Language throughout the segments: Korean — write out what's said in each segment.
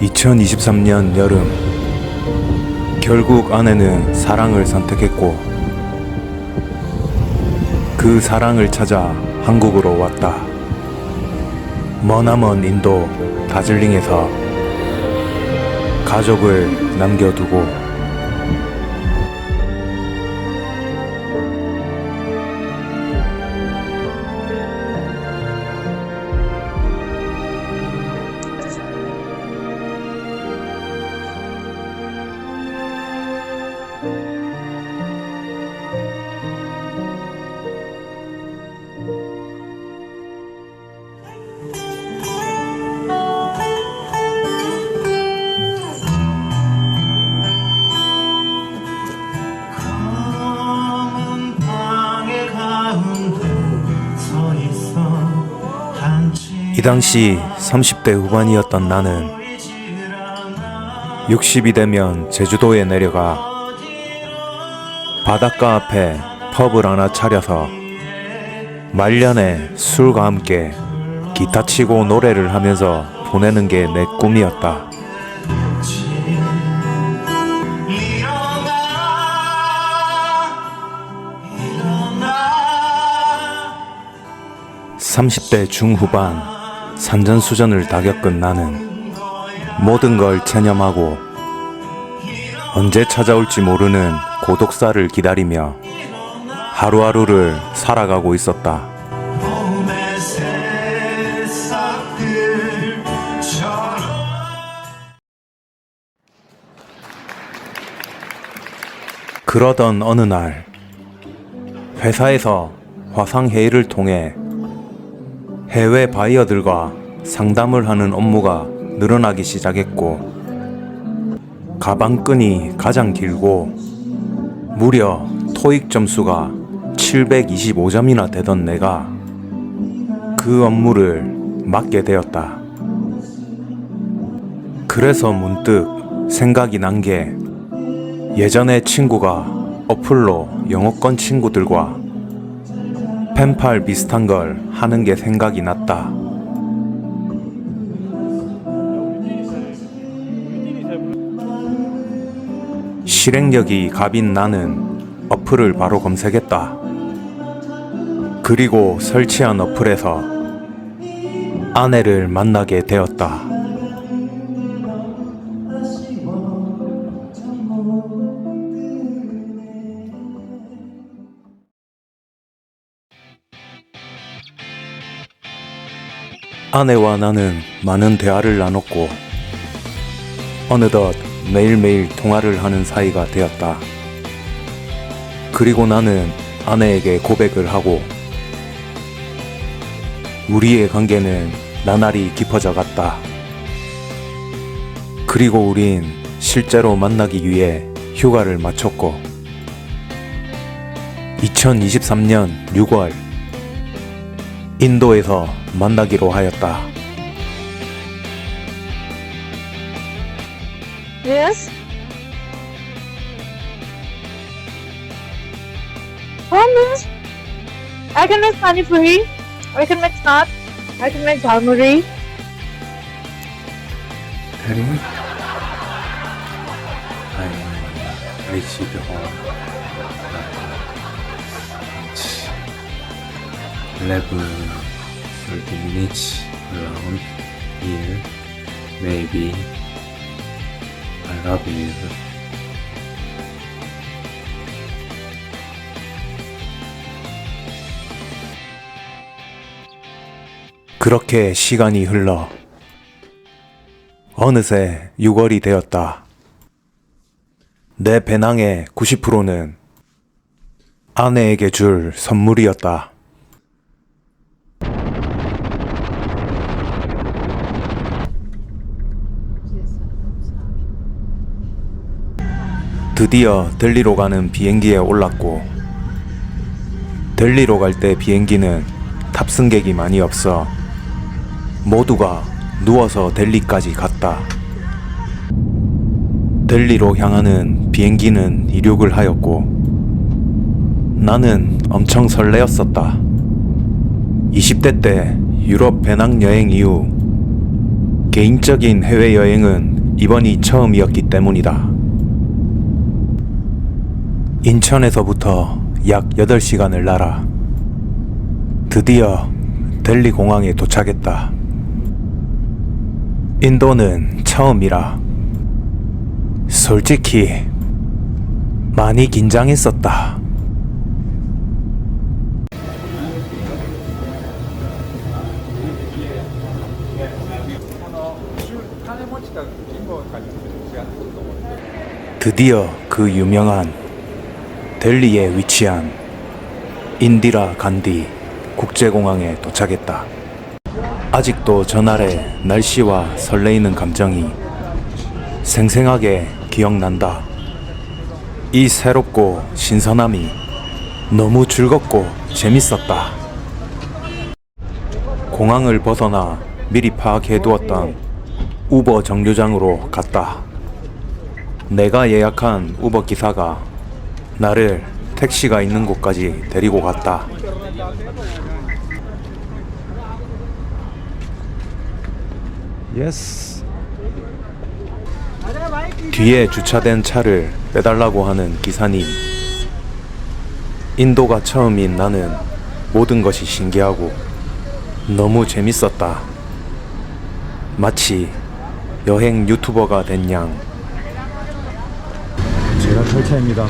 2023년 여름, 결국 아내는 사랑을 선택했고 그 사랑을 찾아 한국으로 왔다. 머나먼 인도 다즐링에서 가족을 남겨두고 이 당시 30대 후반이었던 나는 60이 되면 제주도에 내려가 바닷가 앞에 펍을 하나 차려서 말년에 술과 함께 기타 치고 노래를 하면서 보내는 게 내 꿈이었다. 30대 중후반 산전수전을 다 겪은 나는 모든 걸 체념하고 언제 찾아올지 모르는 고독사를 기다리며 하루하루를 살아가고 있었다. 그러던 어느 날 회사에서 화상회의를 통해 해외 바이어들과 상담을 하는 업무가 늘어나기 시작했고 가방끈이 가장 길고 무려 토익 점수가 725점이나 되던 내가 그 업무를 맡게 되었다. 그래서 문득 생각이 난 게 예전에 친구가 어플로 영어권 친구들과 펜팔 비슷한 걸 하는 게 생각이 났다. 실행력이 갑인 나는 어플을 바로 검색했다. 그리고 설치한 어플에서 아내를 만나게 되었다. 아내와 나는 많은 대화를 나눴고 어느덧 매일매일 통화를 하는 사이가 되었다. 그리고 나는 아내에게 고백을 하고 우리의 관계는 나날이 깊어져 갔다. 그리고 우린 실제로 만나기 위해 휴가를 마쳤고 2023년 6월 인도에서 만나기로 하였다. Yes? Promise? I can make pani puri, I can make chaat, I can make dal muri. Harry? I reached home at 11:30 minutes around here. Maybe I love you. 그렇게 시간이 흘러 어느새 6월이 되었다. 내 배낭의 90%는 아내에게 줄 선물이었다. 드디어 델리로 가는 비행기에 올랐고 델리로 갈 때 비행기는 탑승객이 많이 없어 모두가 누워서 델리까지 갔다. 델리로 향하는 비행기는 이륙을 하였고 나는 엄청 설레었었다. 20대 때 유럽 배낭여행 이후 개인적인 해외여행은 이번이 처음이었기 때문이다. 인천에서부터 약 8시간을 날아 드디어 델리 공항에 도착했다. 인도는 처음이라 솔직히 많이 긴장했었다. 드디어 그 유명한 델리에 위치한 인디라 간디 국제공항에 도착했다. 아직도 전날의 날씨와 설레이는 감정이 생생하게 기억난다. 이 새롭고 신선함이 너무 즐겁고 재밌었다. 공항을 벗어나 미리 파악해두었던 우버 정류장으로 갔다. 내가 예약한 우버 기사가 나를 택시가 있는 곳까지 데리고 갔다. 예스. 뒤에 주차된 차를 빼달라고 하는 기사님. 인도가 처음인 나는 모든 것이 신기하고 너무 재밌었다. 마치 여행 유튜버가 된 양. 제가 탈차입니다.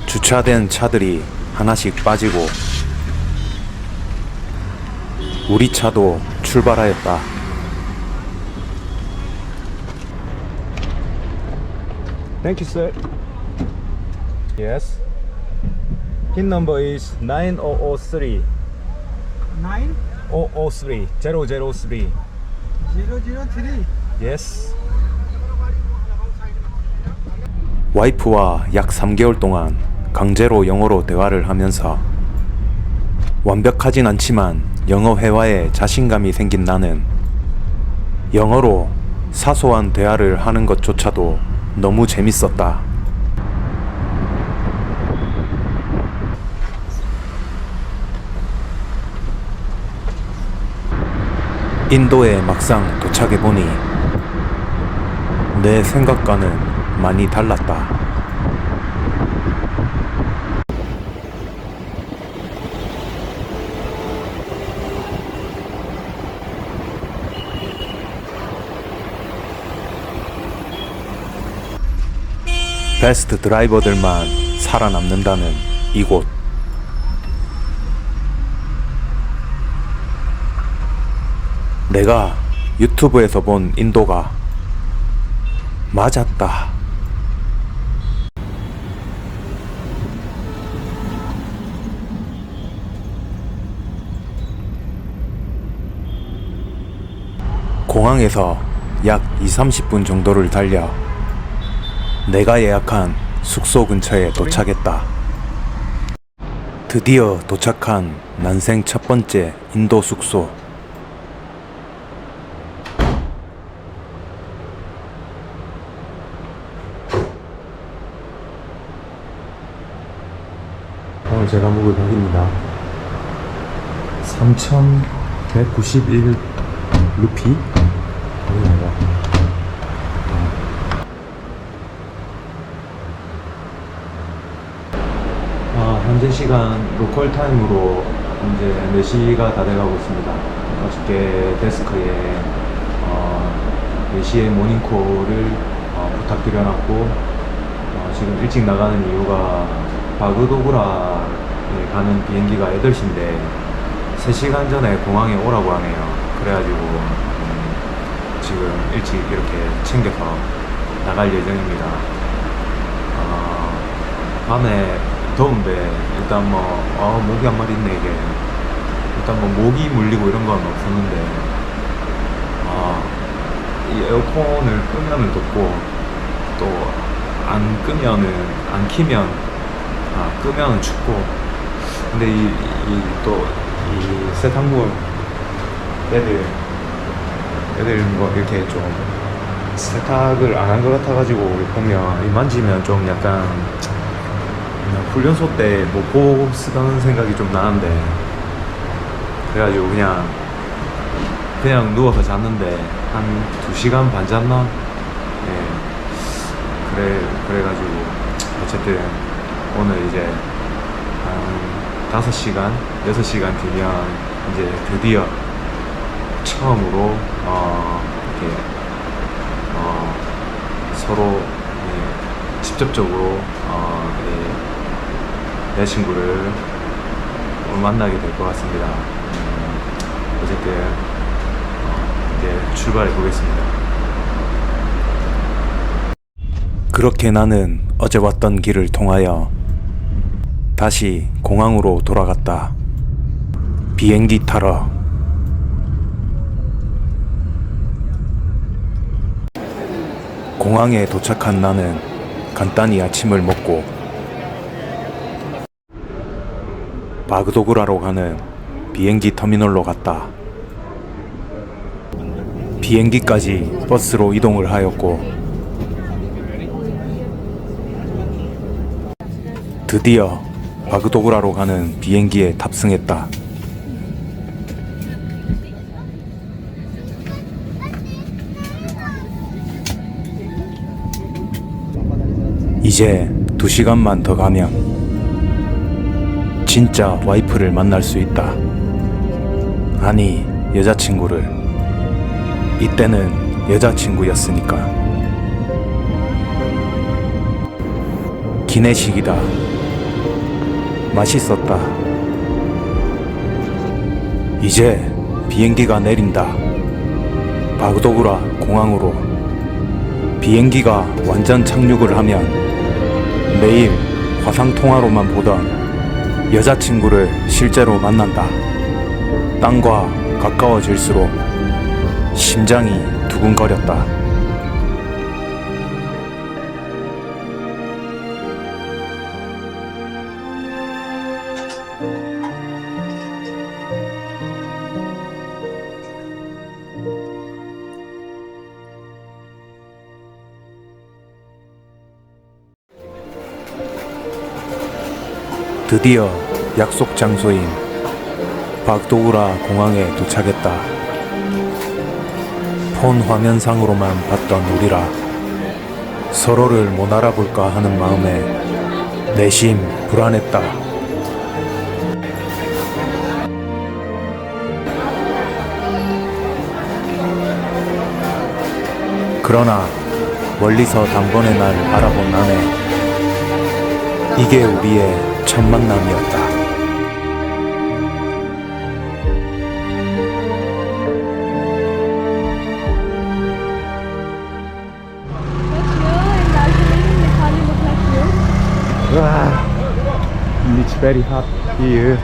주차된 차들이 하나씩 빠지고 우리 차도 출발하였다. Thank you, sir. Yes. Pin number is 9003. 003. 003. 003. Yes. 와이프와 약 3개월 동안 강제로 영어로 대화를 하면서 완벽하진 않지만 영어 회화에 자신감이 생긴 나는 영어로 사소한 대화를 하는 것조차도 너무 재밌었다. 인도에 막상 도착해보니 내 생각과는 많이 달랐다. 베스트 드라이버들만 살아남는다는 이곳. 내가 유튜브에서 본 인도가 맞았다. 공항에서 약 2~30분 정도를 달려 내가 예약한 숙소 근처에 도착했다. 드디어 도착한 난생 첫 번째 인도 숙소. 오늘 제가 묵을 가격입니다. 3,191 루피? 현재 시간 로컬 타임으로 이제 4시가 다 돼가고 있습니다. 어저께 데스크에 4시에 모닝콜을 부탁드려놨고 지금 일찍 나가는 이유가 바그도그라에 가는 비행기가 8시인데 3시간 전에 공항에 오라고 하네요. 그래가지고 지금 일찍 이렇게 챙겨서 나갈 예정입니다. 밤에 더운데 일단 모기 한 마리 있네. 이게 일단 모기 물리고 이런 건 없었는데 이 에어컨을 끄면은 덥고 또 안 키면 끄면은 춥고. 근데 이 세탁물 애들 이렇게 좀 세탁을 안 한 것 같아가지고 보면 만지면 좀 약간 훈련소 때 보고 쓰던 생각이 좀 나는데, 그래가지고 그냥 그냥 누워서 잤는데 한 2시간 반 잤나? 그래가지고 어쨌든 오늘 이제 한 5시간, 6시간 뒤면 이제 드디어 처음으로 이렇게 서로 직접적으로 여자친구를 만나게 될 것 같습니다. 어쨌든 이제 출발해 보겠습니다. 그렇게 나는 어제 왔던 길을 통하여 다시 공항으로 돌아갔다. 비행기 타러. 공항에 도착한 나는 간단히 아침을 먹고 바그도그라로 가는 비행기 터미널로 갔다. 비행기까지 버스로 이동을 하였고 드디어 바그도그라로 가는 비행기에 탑승했다. 이제 2시간만 더 가면 진짜 와이프를 만날 수 있다. 아니, 여자친구를. 이때는 여자친구였으니까. 기내식이다. 맛있었다. 이제 비행기가 내린다. 바그도그라 공항으로. 비행기가 완전 착륙을 하면 매일 화상통화로만 보던 여자친구를 실제로 만난다. 땅과 가까워질수록 심장이 두근거렸다. 드디어 약속 장소인 바그도그라 공항에 도착했다. 폰 화면상으로만 봤던 우리라 서로를 못 알아볼까 하는 마음에 내심 불안했다. 그러나 멀리서 단번에 날 알아본 나네. 이게 우리의 첫 만남이었다. It's very hot here,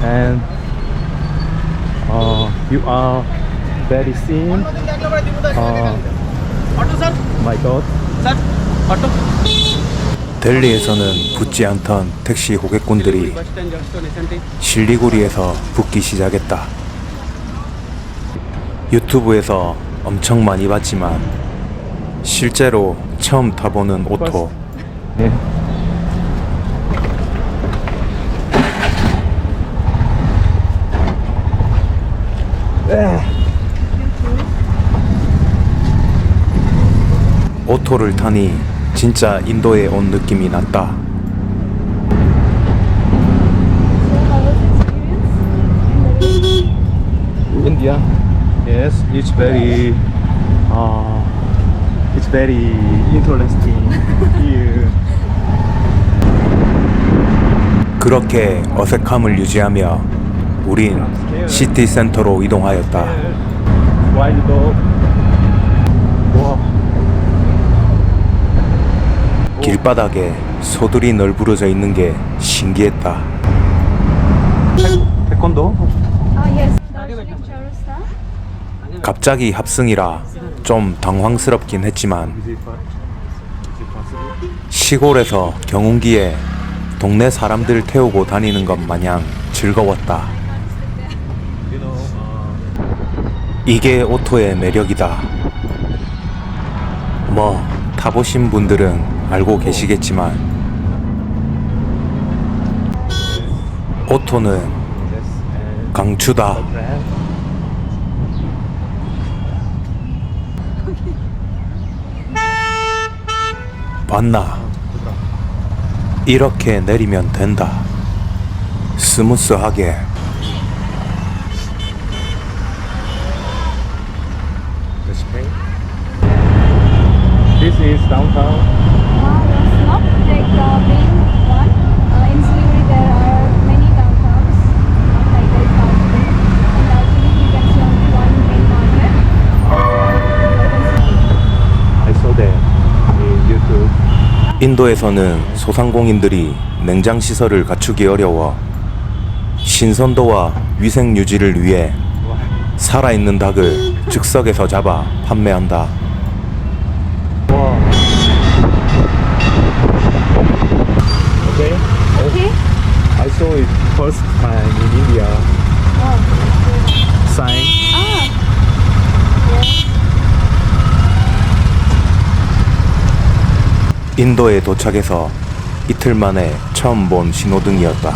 and you are very thin. My God. 델리에서는 붙지 않던 택시 고객분들이 실리구리에서 붙기 시작했다. 유튜브에서 엄청 많이 봤지만 실제로 처음 타보는 오토. 네. 오토를 타니 진짜 인도에 온 느낌이 났다. India. Yes, it's very interesting here. 그렇게 어색함을 유지하며 우린 시티 센터로 이동하였다. Wild dog. Wow. 길바닥에 소들이 널브러져 있는 게 신기했다. 태권도? yes. 갑자기 합승이라 좀 당황스럽긴 했지만 시골에서 경운기에 동네 사람들 태우고 다니는 것 마냥 즐거웠다. 이게 오토의 매력이다. 뭐 타보신 분들은 알고 계시겠지만 오토는 강추다. 봤나? 이렇게 내리면 된다. 스무스하게. This is downtown. It's not like the main one. In Siliguri there are many downtowns, not like very Darjeeling. In Darjeeling you can see only one main market. I saw that in YouTube. 인도에서는 소상공인들이 냉장 시설을 갖추기 어려워 신선도와 위생 유지를 위해 살아있는 닭을 즉석에서 잡아 판매한다. Okay. Okay. I saw it first time in India. Sign. 인도에 도착해서 이틀 만에 처음 본 신호등이었다.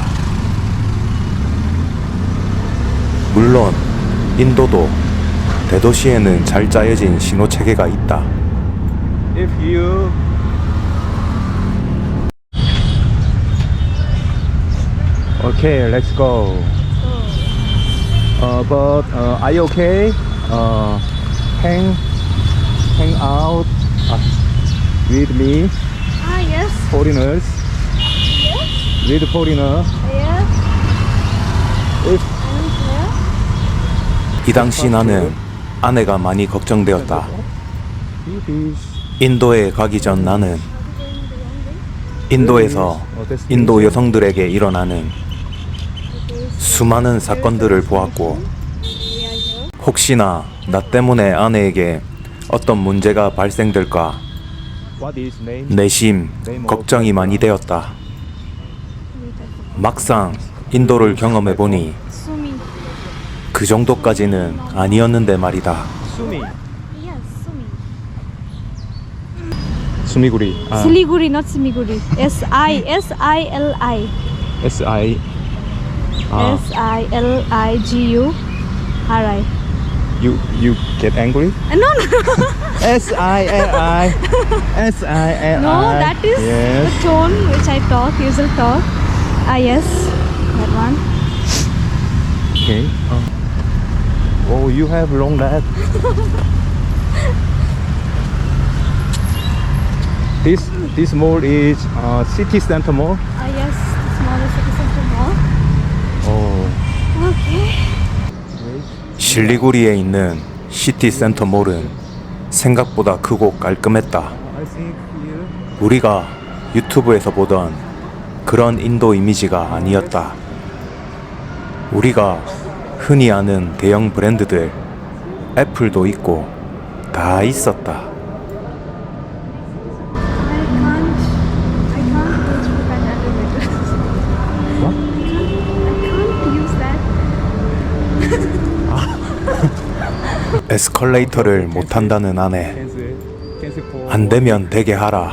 물론 인도도 대도시에는 잘 짜여진 신호 체계가 있다. If you Okay, let's go. But are you okay? Hang out with me, Yes. foreigners. With foreigner. Yes. If I'm here. 이 당시 나는 아내가 많이 걱정되었다. it is 인도에 가기 전 나는 인도에서 인도 여성들에게 일어나는 수많은 사건들을 보았고 혹시나 나 때문에 아내에게 어떤 문제가 발생될까 what is name? 내심 걱정이 많이 되었다. 막상 인도를 경험해 보니 Sumi. 그 정도까지는 아니었는데 말이다. Sumi. Yes, Sumi. Sumiguri. Siliguri, not Simiguri. S-I-L-I. S-I. S-I-L-I-G-U-R-I. You get angry? No. S-I-L-I. S-I-L-I. No, that is Yes. the tone which I usually talk. Yes, that one. Okay. Oh, you have long leg. This mall is city center mall. Yes, the smallest city center mall. Oh. Okay. 실리구리에 있는 시티 센터 몰은 생각보다 크고 깔끔했다. I think here. 우리가 유튜브에서 보던 그런 인도 이미지가 아니었다. 우리가 흔히 아는 대형 브랜드들, 애플도 있고 다 있었다. I can't go through that elevator. What? I can't use that. 에스컬레이터를 못 한다는 아내. Cancel for. 안 되면 되게 하라.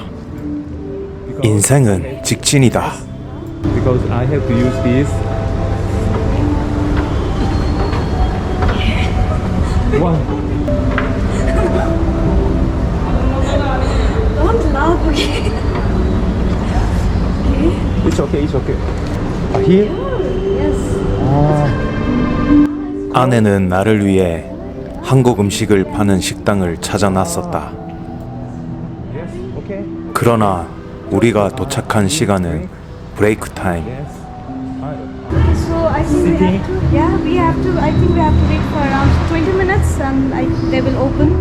인생은 직진이다. Because I have to use this. Wow. Don't laugh, okay? It's okay. It's okay. Here? Yes. 아내는 나를 위해 한국 음식을 파는 식당을 찾아놨었다. Yes. Okay. 그러나 우리가 도착한 시간은 브레이크 타임. Yes. So I think we have to. Yeah, we have to. I think we have to wait for around 20 minutes, and they will open.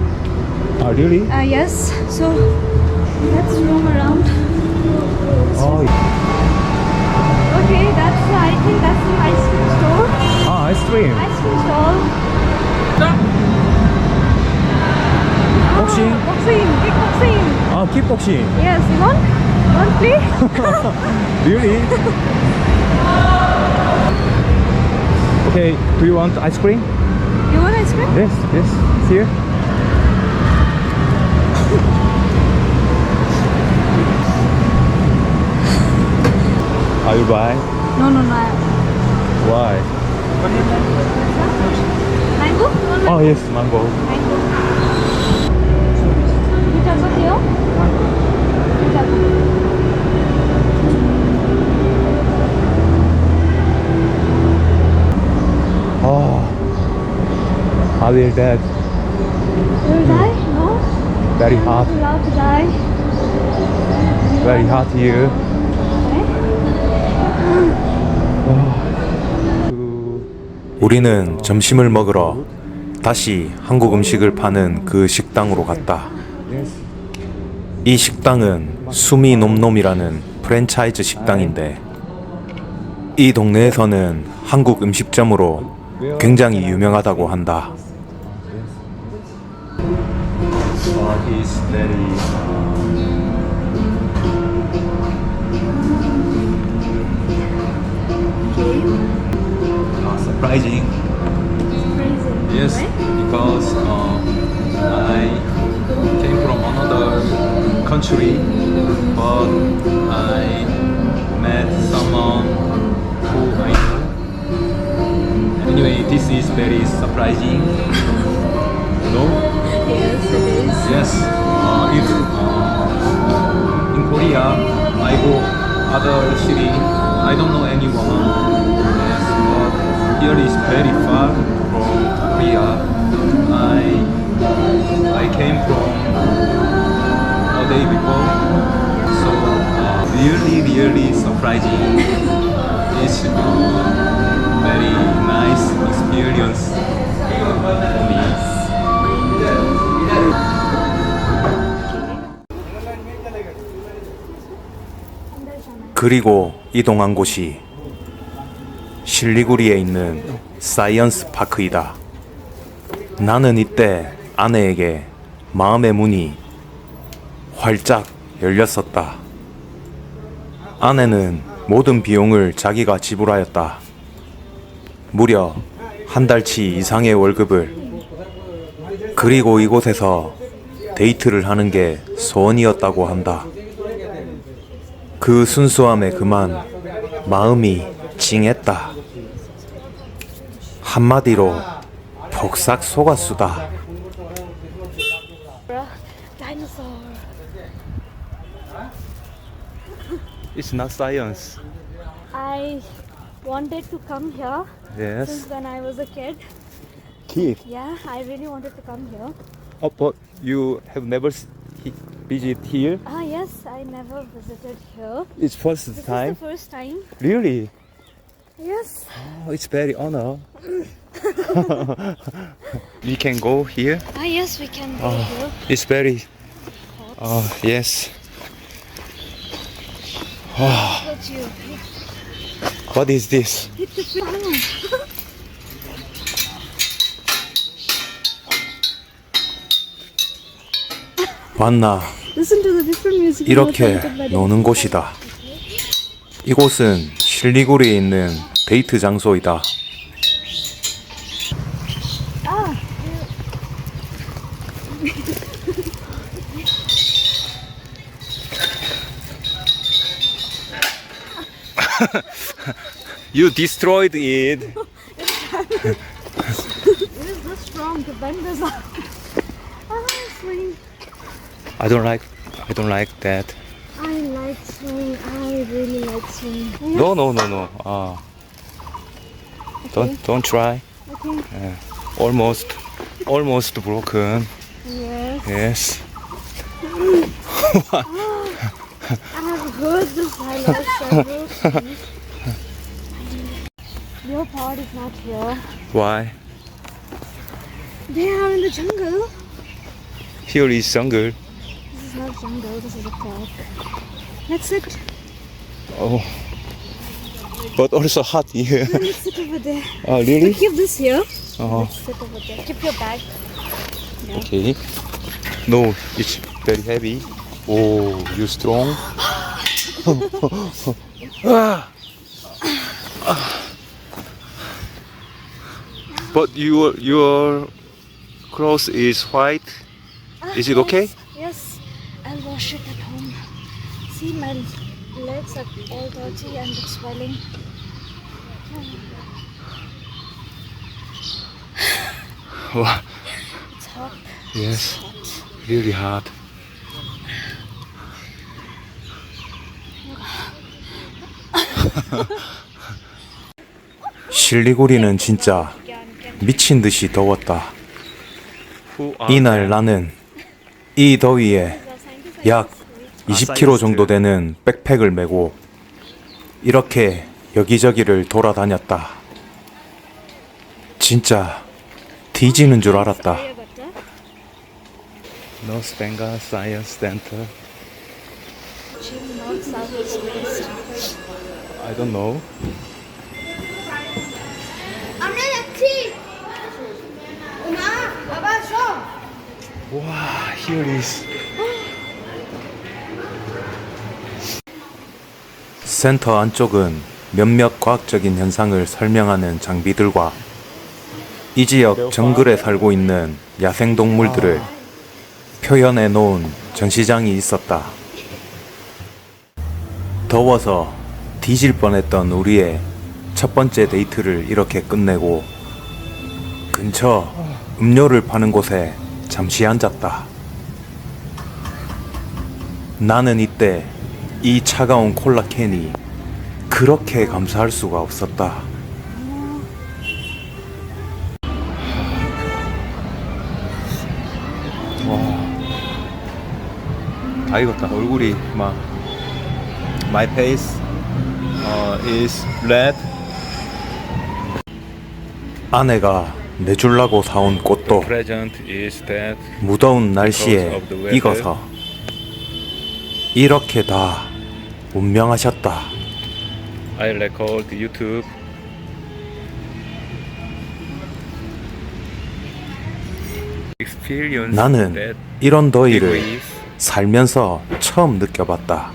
Really? Yes. So let's roam around. Oh. Okay, I think that's an ice cream store. Ice cream. Ice cream stall. Boxing. Boxing, kickboxing. Kickboxing. Yes, you want? You want play? Really? Okay. Do you want ice cream? You want ice cream? Yes. Yes. Here. Are you buy? No. Why? Mango? You want Oh yes, mango. mango? You talk about here? You talk about will dead. You will die? No? Very hot. You allowed to die? Very hot here. 우리는 점심을 먹으러 다시 한국 음식을 파는 그 식당으로 갔다. 이 식당은 수미 놈놈이라는 프랜차이즈 식당인데 이 동네에서는 한국 음식점으로 굉장히 유명하다고 한다. He's very surprising. Surprising. Yes, Right? because I came from another country, but I met someone who I know. Anyway, this is very surprising. No? Yes, it is. Yes. If in Korea I go other city, I don't know anyone. Yes, but here is very far from Korea. I came from a day before, so really surprising. It's very nice experience for me. 그리고 이동한 곳이 실리구리에 있는 사이언스 파크이다. 나는 이때 아내에게 마음의 문이 활짝 열렸었다. 아내는 모든 비용을 자기가 지불하였다. 무려 한 달치 이상의 월급을. 그리고 이곳에서 데이트를 하는 게 소원이었다고 한다. 그 순수함에 그만 마음이 찡했다. 한마디로 폭삭 속았수다. Dinosaur. It's not science. I wanted to come here Yes. since when I was a kid. Kid. Yeah, I really wanted to come here. Oh, but you have never visit here? Ah, yes, I never visited here. It's first This is time. the first time. Really? Yes. Oh, it's very honor. We can go here. Ah, yes, we can go here. It's very. Yes. But you What is this? hit the flower. 봤나? Listen to the different music. 이렇게 노는 곳이다. 이곳은 실리구리에 있는 데이트 장소이다. Ah, You destroyed it. it is this strong to bend this up. Ah, swing. I don't like that. I like swing. I really like swing. No. Don't try. Okay. Almost broken. Yes. Yes. I have heard this dialogue several times. Your part is not here. Why? They are in the jungle. Here is jungle. This is not jungle. This is a park. Let's sit. Oh. But also hot here. Let's sit over there. Oh, really? Keep this here. Oh, Let's sit over there. Keep your bag. okay. No, it's very heavy. Oh, you strong? But your clothes is white. Is it okay? Yes. I'll wash it at home. See, my legs are all dirty and it's swelling. Wow. It's hot. Yes, really hot. 실리구리는 진짜 미친 듯이 더웠다. 이날 나는 이 더위에 약 20kg 정도 되는 백팩을 메고 이렇게 여기저기를 돌아다녔다. 진짜 뒤지는 줄 알았다. Las Vegas Science Center. I don't know. 와, here is. 센터 안쪽은 몇몇 과학적인 현상을 설명하는 장비들과 이 지역 정글에 살고 있는 야생동물들을 표현해 놓은 전시장이 있었다. 더워서 뒤질 뻔했던 우리의 첫 번째 데이트를 이렇게 끝내고 근처 음료를 파는 곳에 잠시 앉았다. 나는 이때 이 차가운 콜라 캔이 그렇게 감사할 수가 없었다. 다 익었다. 얼굴이 막 My face is red. 아내가 내주려고 사온 꽃도 Present is that 무더운 날씨에 익어서 이렇게 다 운명하셨다. I record YouTube. Experience 나는 that 이런 더위를 degrees. 살면서 처음 느껴봤다.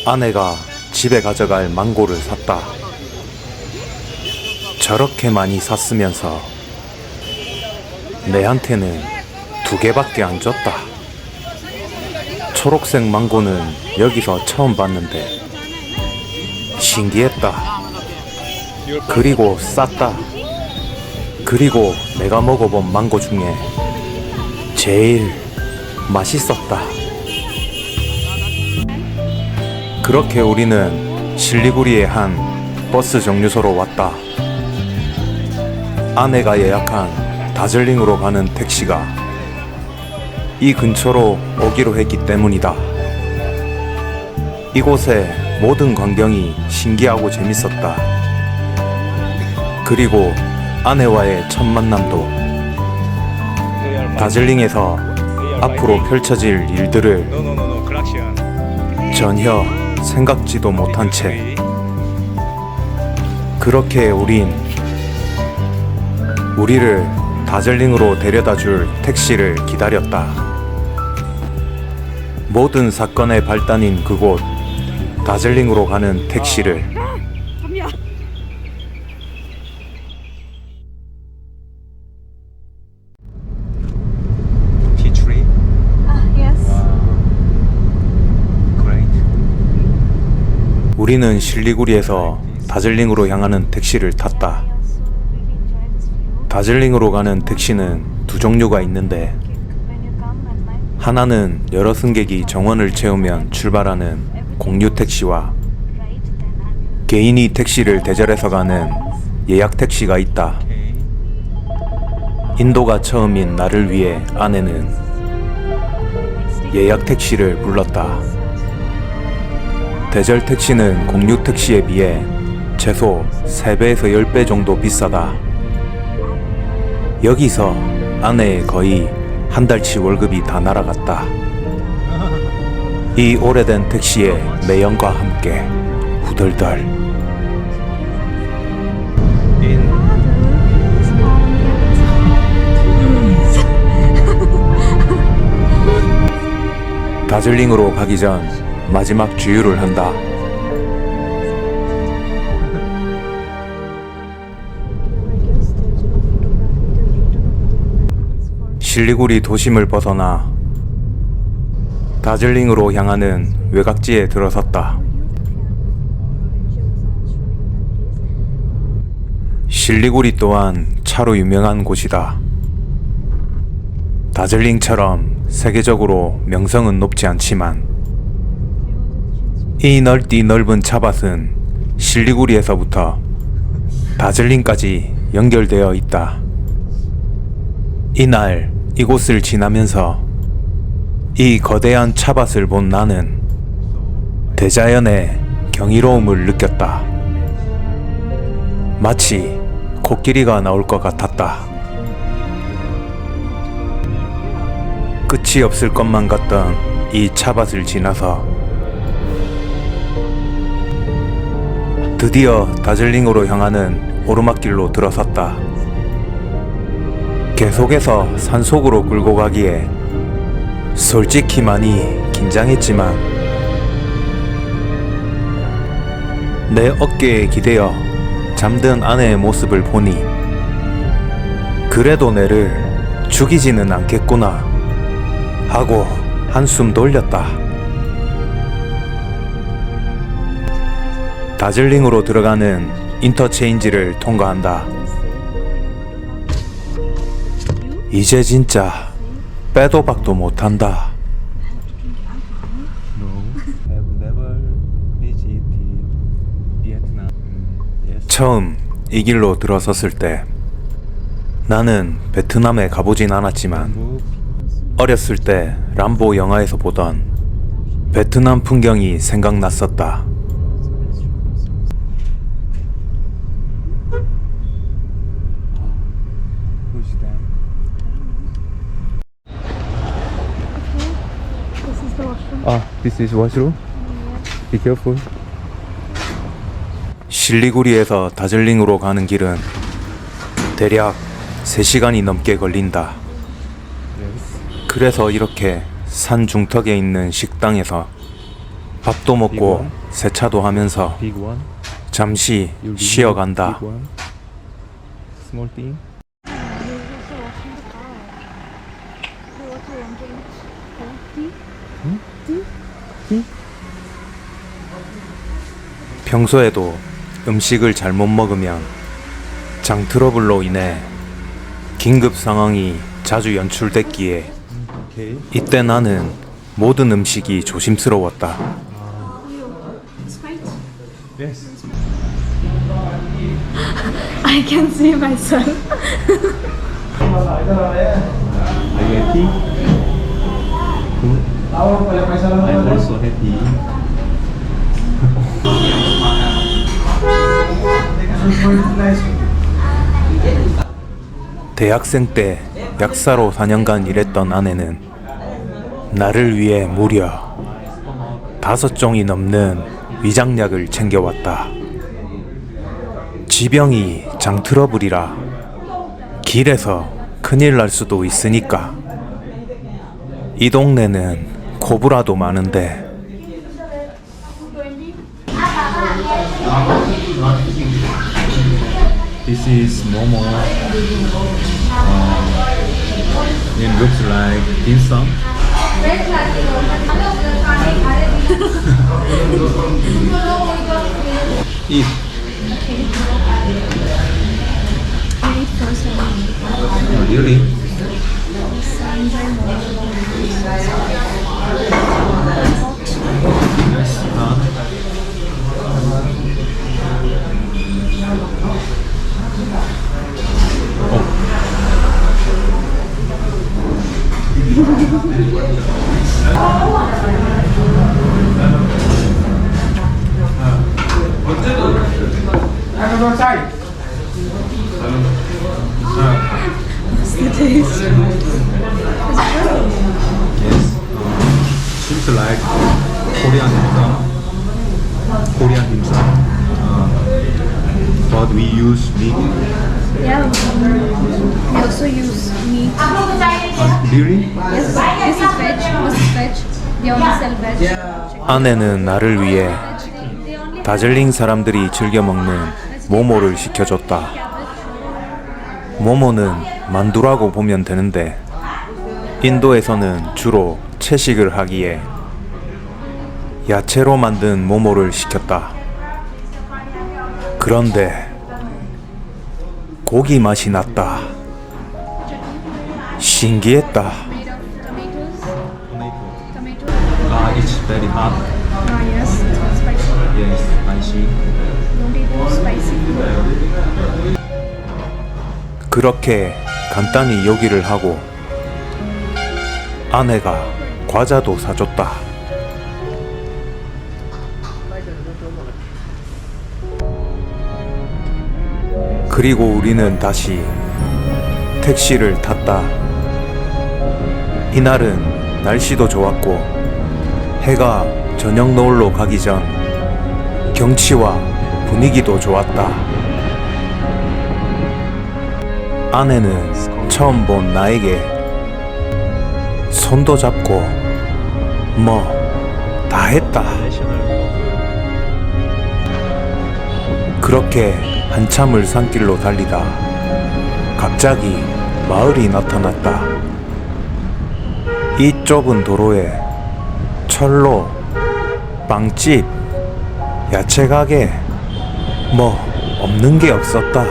아내가 집에 가져갈 망고를 샀다. 저렇게 많이 샀으면서 내한테는 2개밖에 안 줬다. 초록색 망고는 여기서 처음 봤는데 신기했다. 그리고 쌌다. 그리고 내가 먹어본 망고 중에 제일 맛있었다. 그렇게 우리는 실리구리의 한 버스 정류소로 왔다. 아내가 예약한 다즐링으로 가는 택시가 이 근처로 오기로 했기 때문이다. 이곳의 모든 광경이 신기하고 재밌었다. 그리고 아내와의 첫 만남도 다즐링에서 앞으로 펼쳐질 일들을 전혀 생각지도 못한 채 그렇게 우리를 다즐링으로 데려다 줄 택시를 기다렸다. 모든 사건의 발단인 그곳 다즐링으로 가는 택시를 Yes. 우리는 실리구리에서 다즐링으로 향하는 택시를 탔다. 다즐링으로 가는 택시는 2종류가 있는데 하나는 여러 승객이 정원을 채우면 출발하는 공유 택시와 개인이 택시를 대절해서 가는 예약 택시가 있다. 인도가 처음인 나를 위해 아내는 예약 택시를 불렀다. 대절 택시는 공유 택시에 비해 최소 3배에서 10배 정도 비싸다. 여기서 아내의 거의 한 달치 월급이 다 날아갔다. 이 오래된 택시의 매연과 함께 후덜덜 다즐링으로 가기 전 마지막 주유를 한다. 실리구리 도심을 벗어나 다즐링으로 향하는 외곽지에 들어섰다. 실리구리 또한 차로 유명한 곳이다. 다즐링처럼 세계적으로 명성은 높지 않지만 이 넓은 차밭은 실리구리에서부터 다즐링까지 연결되어 있다. 이날 이곳을 지나면서 이 거대한 차밭을 본 나는 대자연의 경이로움을 느꼈다. 마치 코끼리가 나올 것 같았다. 끝이 없을 것만 같던 이 차밭을 지나서 드디어 다즐링으로 향하는 오르막길로 들어섰다. 계속해서 산속으로 끌고 가기에 솔직히 많이 긴장했지만 내 어깨에 기대어 잠든 아내의 모습을 보니 그래도 내를 죽이지는 않겠구나 하고 한숨 돌렸다. 다즐링으로 들어가는 인터체인지를 통과한다. 이제 진짜 빼도 박도 못한다. 처음 이 길로 들어섰을 때 나는 베트남에 가보진 않았지만 어렸을 때 람보 영화에서 보던 베트남 풍경이 생각났었다. This is the washroom. This is washroom. Be careful. 실리구리에서 다즐링으로 가는 길은 대략 3시간이 넘게 걸린다. 그래서 이렇게 산 중턱에 있는 식당에서 밥도 먹고 세차도 하면서 Big one. 잠시 쉬어간다. Big one. Small thing. 평소에도 음식을 잘못 먹으면 장 트러블로 인해 긴급 상황이 자주 연출됐기에 Okay. 이때 나는 모든 음식이 조심스러웠다. Yes. I can see myself. Are you happy? I'm also happy. 대학생 때 약사로 4년간 일했던 아내는 나를 위해 무려 5종이 넘는 위장약을 챙겨왔다. 지병이 장트러블이라 길에서 큰일 날 수도 있으니까. 이 동네는 코브라도 많은데 This is Momo. It looks like dim sum. Eat. Oh, really? Yes. Yes. Seems like Korean dim sum. Korean dim sum. But we use meat. Yeah. We also use meat. Really? Yes. This is veg. This is veg. They only sell veg. 아내는 나를 위해 They only 다즐링 사람들이 즐겨 먹는 모모를 시켜줬다. 모모는 만두라고 보면 되는데 인도에서는 주로 채식을 하기에 야채로 만든 모모를 시켰다. 그런데 고기 맛이 났다. 신기했다. made of tomatoes. Tomato. It's very hot. Yes. It's spicy. Yes, spicy. Don't eat too spicy. 그렇게 간단히 요기를 하고 아내가 과자도 사줬다. 그리고 우리는 다시 택시를 탔다. 이날은 날씨도 좋았고 해가 저녁 노을로 가기 전 경치와 분위기도 좋았다. 아내는 처음 본 나에게 손도 잡고 뭐 다 했다. 그렇게 한참을 산길로 달리다 갑자기 마을이 나타났다. 이 좁은 도로에 철로, 빵집, 야채 가게 뭐 없는 게 없었다.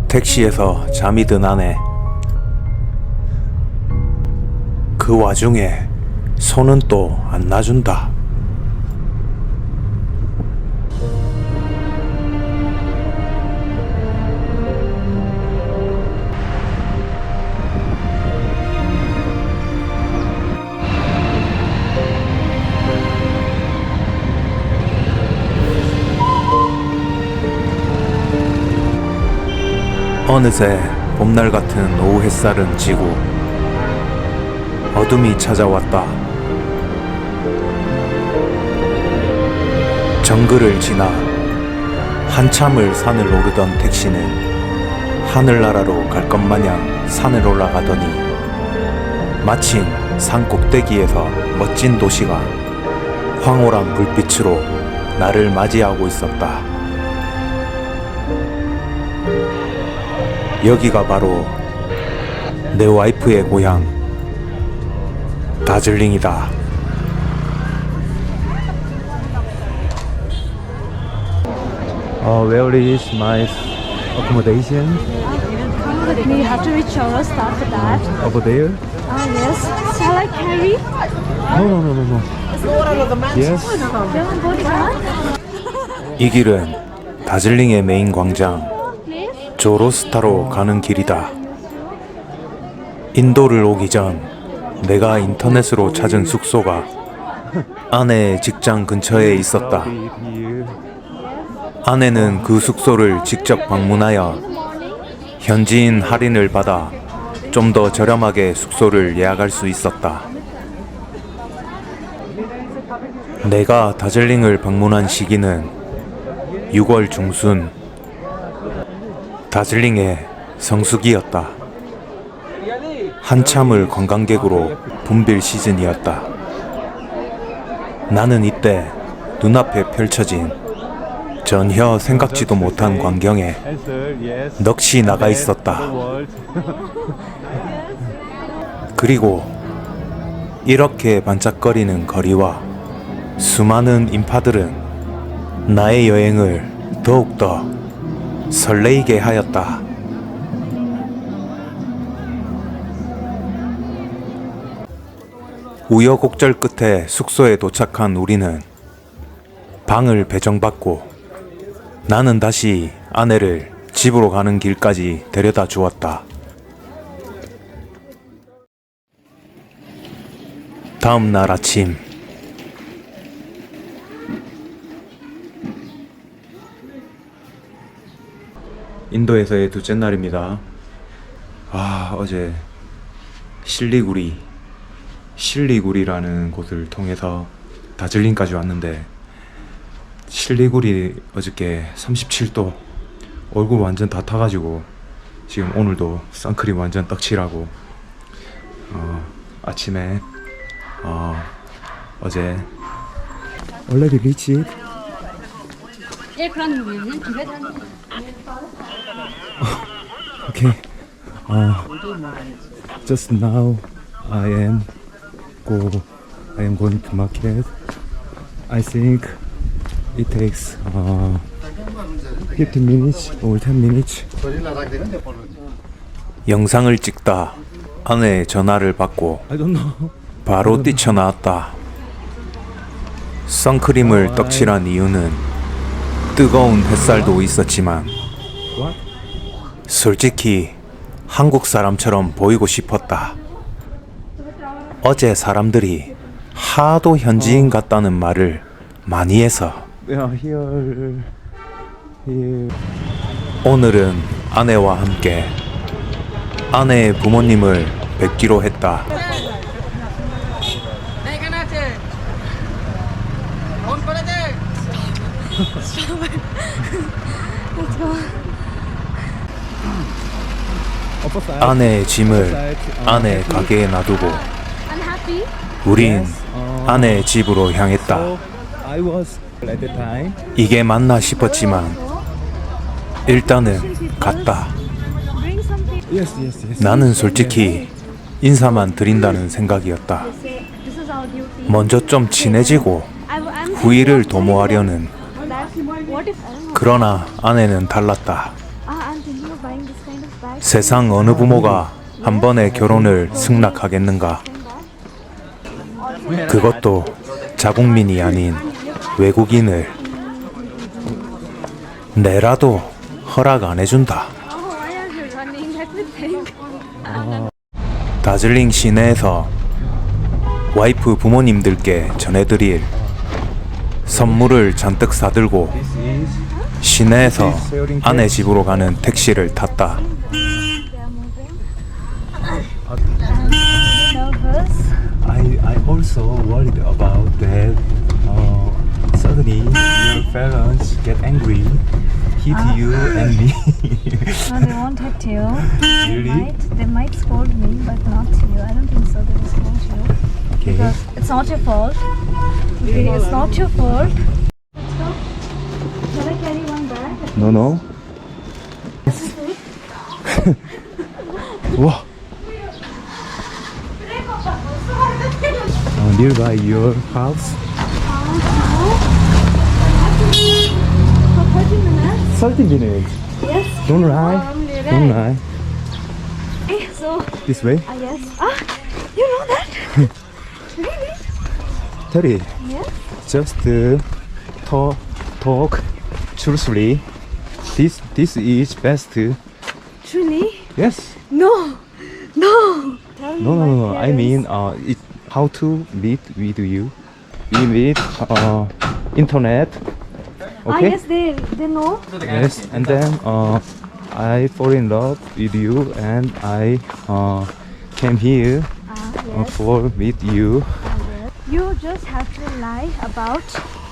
택시에서 잠이 든 아내. 그 와중에 손은 또 안 놔준다. 어느새 봄날 같은 오후 햇살은 지고 어둠이 찾아왔다. 정글을 지나 한참을 산을 오르던 택시는 하늘나라로 갈 것 마냥 산을 올라가더니 마침 산 꼭대기에서 멋진 도시가 황홀한 불빛으로 나를 맞이하고 있었다. 여기가 바로 내 와이프의 고향 다즐링이다. Where is my accommodation? We have to reach our start for that. Over there? Yes. Shall I carry? No. Yes. Don't bodyguard. 이 길은 다즐링의 메인 광장 Please. 조로스타로 가는 길이다. 인도를 오기 전 내가 인터넷으로 찾은 숙소가 아내의 직장 근처에 있었다. 아내는 그 숙소를 직접 방문하여 현지인 할인을 받아 좀 더 저렴하게 숙소를 예약할 수 있었다. 내가 다즐링을 방문한 시기는 6월 중순. 다즐링의 성수기였다. 한참을 관광객으로 붐빌 시즌이었다. 나는 이때 눈앞에 펼쳐진 전혀 생각지도 못한 광경에 넋이 나가 있었다. 그리고 이렇게 반짝거리는 거리와 수많은 인파들은 나의 여행을 더욱더 설레이게 하였다. 우여곡절 끝에 숙소에 도착한 우리는 방을 배정받고 나는 다시 아내를 집으로 가는 길까지 데려다 주었다. 다음 날 아침 인도에서의 둘째 날입니다. 어제 실리구리라는 곳을 통해서 다즐링까지 왔는데 실리구리 어저께 37도 얼굴 완전 다 타가지고 지금 오늘도 선크림 완전 떡칠하고 아침에 어제 already reached. Okay. Just now I am going to market. I think it takes 15 minutes or 10 minutes. 영상을 찍다 아내의 전화를 받고 바로 뛰쳐나왔다. 선크림을 떡칠한 이유는 뜨거운 햇살도 있었지만 솔직히 한국 사람처럼 보이고 싶었다. 어제 사람들이 하도 현지인 같다는 말을 많이 해서 오늘은 아내와 함께 아내의 부모님을 뵙기로 했다. 아내의 짐을 아내 가게에 놔두고 Unhappy? 우린 아내의 집으로 향했다. I was at the time. 이게 맞나 싶었지만 일단은 갔다. Bring something. Yes. 나는 솔직히 인사만 드린다는 생각이었다. Say, this is our duty. 먼저 좀 친해지고 I'm 후의를 도모하려는. What if, I don't know. 그러나 아내는 달랐다. I'm thinking of buying this kind of bag. 세상 어느 부모가 한 번에 결혼을 승낙하겠는가? 그것도 자국민이 아닌 외국인을. 내라도 허락 안 해준다. Oh, why are you running? Let me think. 다즐링 시내에서 와이프 부모님들께 전해드릴 선물을 잔뜩 사들고 This is 시내에서 아내 집으로 가는 택시를 탔다. They are moving. I'm nervous. I also worried about that. Suddenly your parents get angry, hit you and me. No, they won't hit you. Really? They might scold me, but not you. I don't think so. They will scold you. Okay. Because it's not your fault. Okay, it's not your fault. Let's go. Shall I carry one bag? No. 와. Nearby your house. For 30 minutes? 30 minutes. Yes. Don't lie. Don't lie. So, This way. yes. You know that? Really? Terry, Yes. just talk truthfully. This is best. Truly? Yes. No. Tell me No. my I mean, parents. how to meet with you? We meet internet. Okay. Yes, they know. Yes, and then I fall in love with you, and I came here Yes. for meet you. You just have to lie about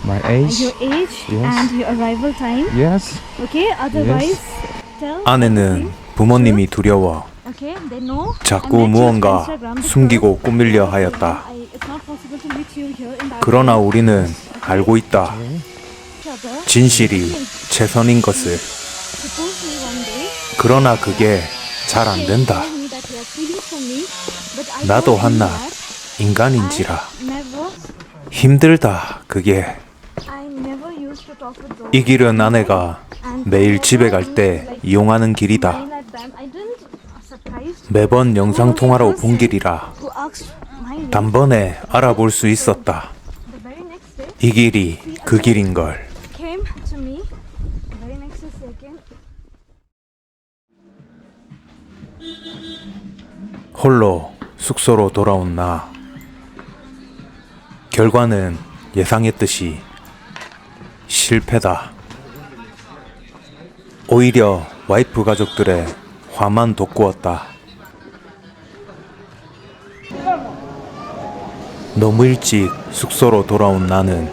My age. your age Yes. and your arrival time. Yes. Okay. Otherwise, tell. 아내는 부모님이 두려워 Okay, they know. 자꾸 무언가 숨기고 꾸밀려 하였다. It's not possible to meet you here in that 그러나 우리는 알고 있다. other. 진실이 최선인 것을. Suppose me one day. 그러나 그게 잘 안 된다. Tell me that you have feelings for me, but I 나도 don't 한낱 do that. 인간인지라. Never. 힘들다 그게. I never used to talk with those. 이 길은 아내가 매일 집에 갈 때 이용하는 길이다. I didn't surprise 매번 영상통화로 본 길이라 who asked my name. 단번에 알아볼 수 있었다. The very next day 이 길이 그 길인걸. came to me. The very next second. 홀로 숙소로 돌아온 나. 결과는 예상했듯이 실패다. 오히려 와이프 가족들의 화만 돋구었다. 너무 일찍 숙소로 돌아온 나는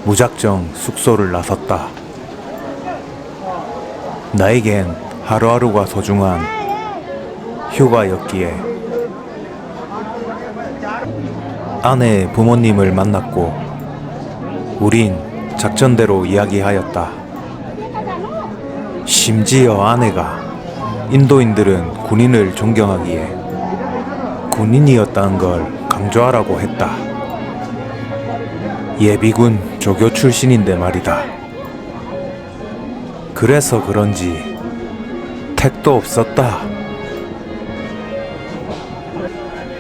무작정 숙소를 나섰다. 나에겐 하루하루가 소중한 휴가였기에. 아내의 부모님을 만났고 우린 작전대로 이야기하였다. 심지어 아내가 인도인들은 군인을 존경하기에 군인이었다는 걸 강조하라고 했다. 예비군 조교 출신인데 말이다. 그래서 그런지 택도 없었다.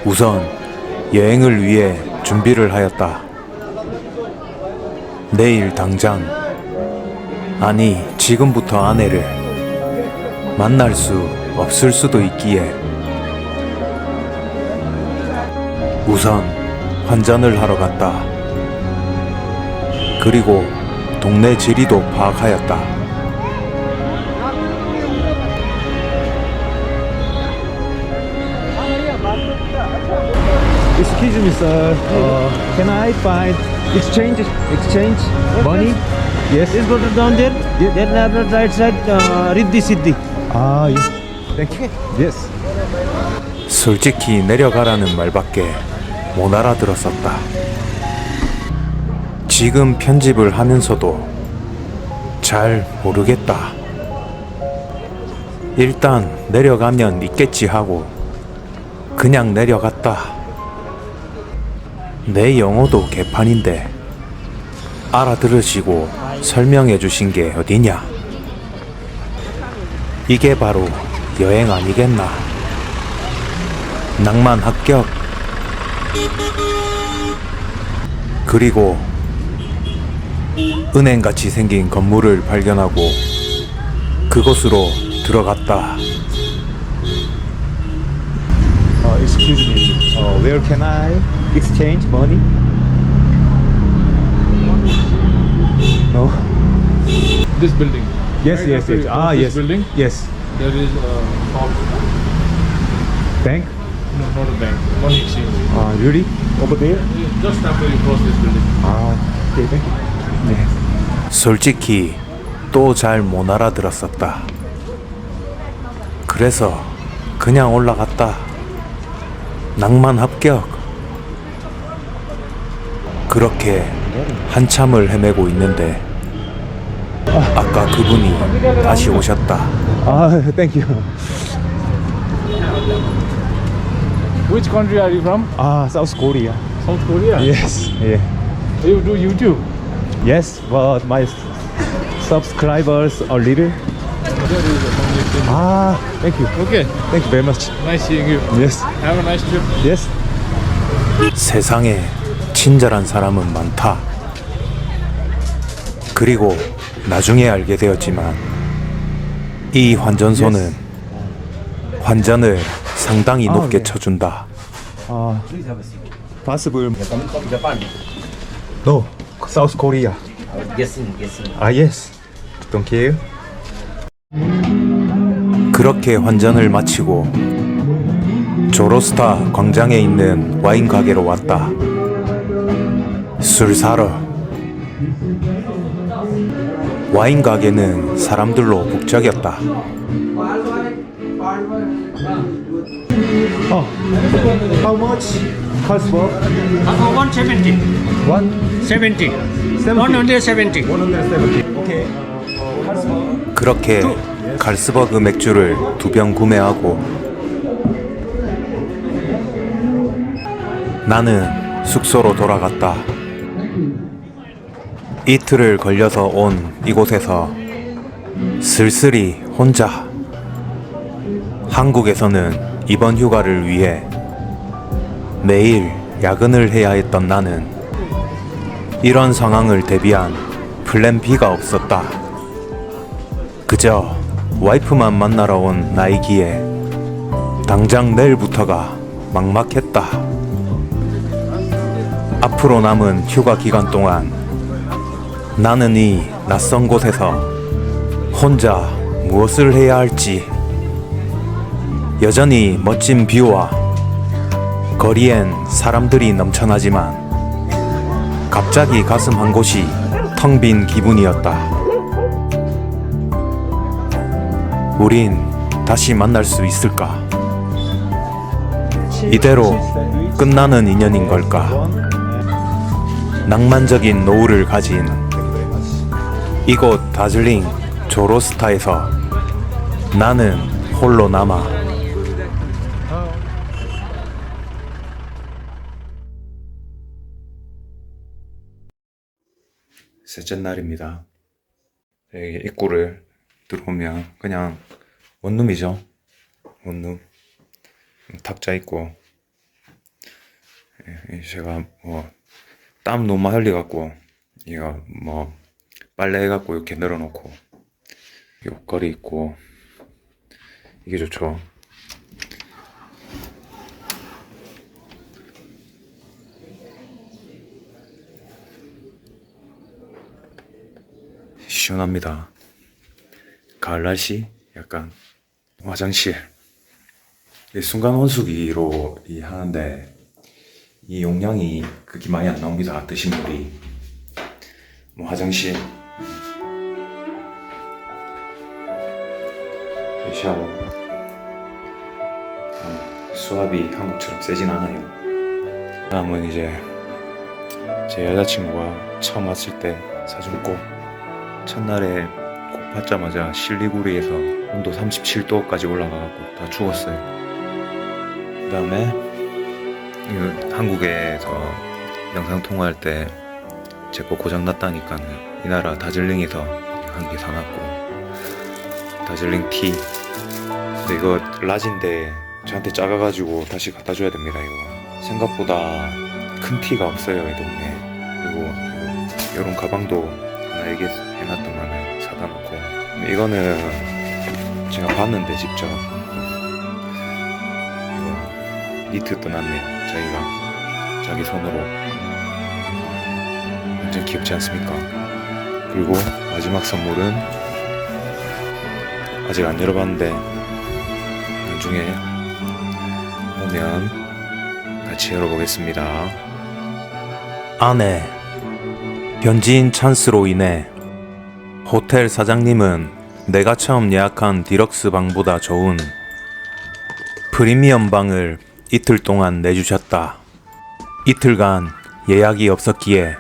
우선 여행을 위해 준비를 하였다. 내일 당장 아니, 지금부터 아내를 만날 수 없을 수도 있기에 우선 환전을 하러 갔다. 그리고 동네 지리도 파악하였다. Excuse me, sir. Can I find exchange money? Yes. Let's go to down there. Then after right side, Riddhi Siddhi. Ah, yes. Thank you. Yes. 솔직히 내려가라는 말밖에 못 알아들었었다. 지금 편집을 하면서도 잘 모르겠다. 일단 내려가면 있겠지 하고 그냥 내려갔다. 내 영어도 개판인데 알아들으시고 설명해 주신 게 어디냐? 이게 바로 여행 아니겠나? 낭만 합격. 그리고 은행같이 생긴 건물을 발견하고 그곳으로 들어갔다. Excuse me. Where can I exchange money? No. This building. Yes, Right yes, after yes. you Ah, cross yes. this building, Yes. there is a shop. Bank? No, not a bank. Money exchange. Really? Over there? Just after you cross this building. Okay, thank you. 네. 솔직히 또 잘 못 알아들었었다. 그래서 그냥 올라갔다. 낭만 합격. 그렇게 한참을 헤매고 있는데 아까 그분이 다시 오셨다. Thank you. Which country are you from? South Korea. South Korea. Yes. Yeah. You do YouTube. Yes, but my subscribers are little. There is a money exchange. Thank you. Okay. Thank you very much. Nice seeing you. Yes. Have a nice trip. Yes. 세상에 친절한 사람은 많다. 그리고 나중에 알게 되었지만 이 환전소는 환전을 상당히 높게 네. 쳐준다. Possible. No, South Korea. Guessing. Yes. Thank you. 그렇게 환전을 마치고 조로스타 광장에 있는 와인 가게로 왔다. 술 사러. 와인 가게는 사람들로 북적였다. How much? Carlsberg? 170. 170. 170. 170. Okay. 그렇게 갈스버그 맥주를 2병 구매하고 나는 숙소로 돌아갔다. 이틀을 걸려서 온 이곳에서 쓸쓸히 혼자. 한국에서는 이번 휴가를 위해 매일 야근을 해야 했던 나는 이런 상황을 대비한 플랜 B가 없었다. 그저 와이프만 만나러 온 나이기에 당장 내일부터가 막막했다. 앞으로 남은 휴가 기간 동안 나는 이 낯선 곳에서 혼자 무엇을 해야 할지. 여전히 멋진 뷰와 거리엔 사람들이 넘쳐나지만 갑자기 가슴 한 곳이 텅 빈 기분이었다. 우린 다시 만날 수 있을까? 이대로 끝나는 인연인 걸까? 낭만적인 노후를 가진 이곳 다즐링 조로스타에서 나는 홀로 남아. 셋째 날입니다. 여기 입구를 들어오면 그냥 원룸이죠. 원룸. 탁자 있고. 제가 뭐 땀 너무 흘려 갖고 이거 뭐 빨래 해갖고 이렇게 늘어놓고 옷걸이 입고 이게 좋죠. 시원합니다. 가을 날씨 약간 화장실 순간 온수기로 하는데 이 용량이 그렇게 많이 안 나옵니다. 드신 물이 화장실 샤워 수압이 한국처럼 세진 않아요. 다음은 이제 제 여자친구가 처음 왔을 때 사준 꽃. 첫날에 꽃 받자마자 실리구리에서 온도 37도까지 올라가고 다 죽었어요. 그 다음에 한국에서 영상 통화할 때 제 거 고장 났다니까는 이 나라 다즐링에서 한 개 사놨고, 다즐링 티. 근데 이거 라지인데 저한테 작아가지고 다시 갖다 줘야 됩니다. 이거 생각보다 큰 티가 없어요, 이 동네. 그리고 이런 가방도 하나 얘기 해놨더만은 사다 놓고, 이거는 제가 봤는데 직접 이거 니트 떠났네요. 자기 손으로. 완전 귀엽지 않습니까? 그리고 마지막 선물은 아직 안 열어봤는데 나중에 오면 같이 열어보겠습니다. 아내, 현지인 찬스로 인해 호텔 사장님은 내가 처음 예약한 디럭스 방보다 좋은 프리미엄 방을 이틀 동안 내주셨다. 이틀간 예약이 없었기에,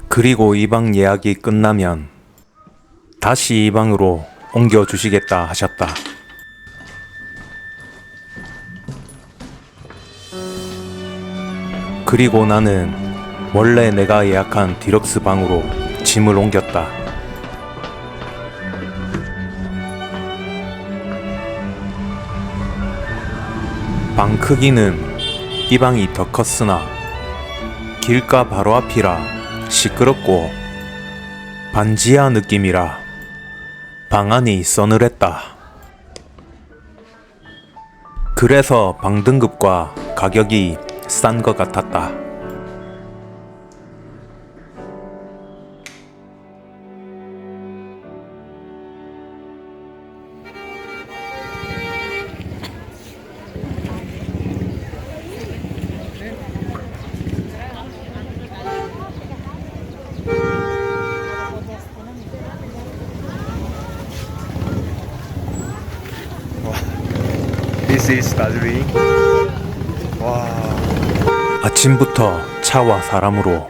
그리고 이 방 예약이 끝나면 다시 이 방으로 옮겨주시겠다 하셨다. 그리고 나는 원래 내가 예약한 디럭스 방으로 짐을 옮겼다. 방 크기는 이 방이 더 컸으나 길가 바로 앞이라 시끄럽고 반지하 느낌이라 방 안이 서늘했다. 그래서 방 등급과 가격이 싼 것 같았다. This is 다즐링. 아침부터 차와 사람으로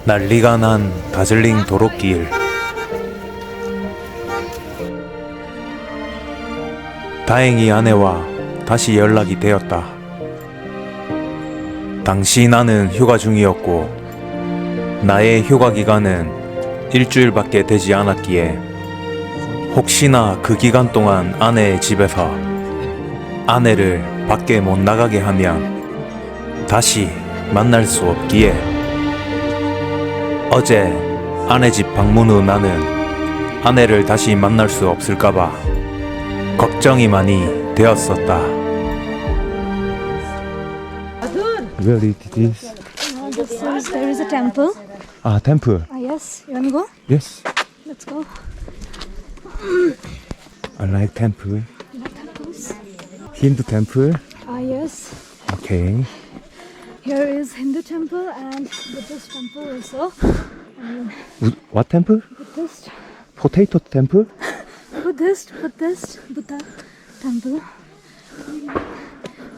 난리가 난 다즐링 도로길. 다행히 아내와 다시 연락이 되었다. 당시 나는 휴가 중이었고 나의 휴가 기간은 일주일밖에 되지 않았기에 혹시나 그 기간 동안 아내의 집에서 아내를 밖에 못 나가게 하면 다시 만날 수 없기에 어제 아내 집 방문 후 나는 아내를 다시 만날 수 없을까봐 걱정이 많이 되었었다. Where is this? There is a temple. Ah, temple. Yes, you wanna go? Yes, Let's go. I like temple. Temples. Hindu temple. Yes. Okay. Here is Hindu temple and Buddhist temple also. What temple? Buddhist, Potato temple? Buddha temple.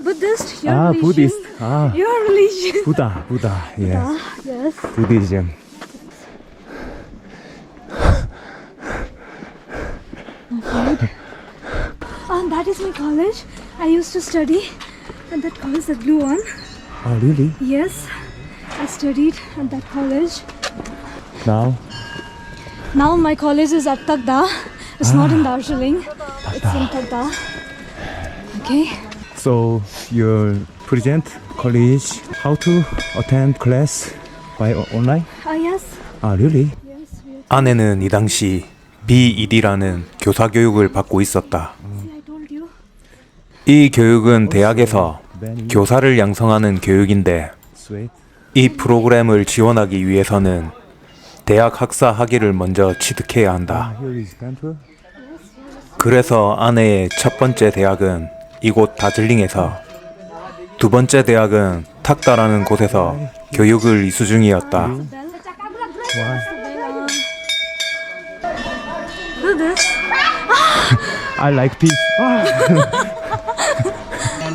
Buddhist, your Ah, religion. Buddhist. Ah, Your religion. Buddha. Yes. Yes. Buddhism. And that is my college. I used to study at that college, the blue one. Oh, really? Yes, I studied at that college. Now? Now my college is at Tagda. It's not in Darjeeling. It's in Tagda. Okay. So, your present college, how to attend class by online? Yes. Ah, really? Yes, we are. 아내는 이 당시 BED라는 교사 교육을 받고 있었다. See, I told you. 이 교육은 대학에서 교사를 양성하는 교육인데 Sweet. 이 프로그램을 지원하기 위해서는 대학 학사 학위를 먼저 취득해야 한다. Here is temple. 그래서 아내의 첫 번째 대학은 이곳 다즐링에서, 두 번째 대학은 탁다라는 곳에서 교육을 이수 중이었다. Bell. Do this. I like peace.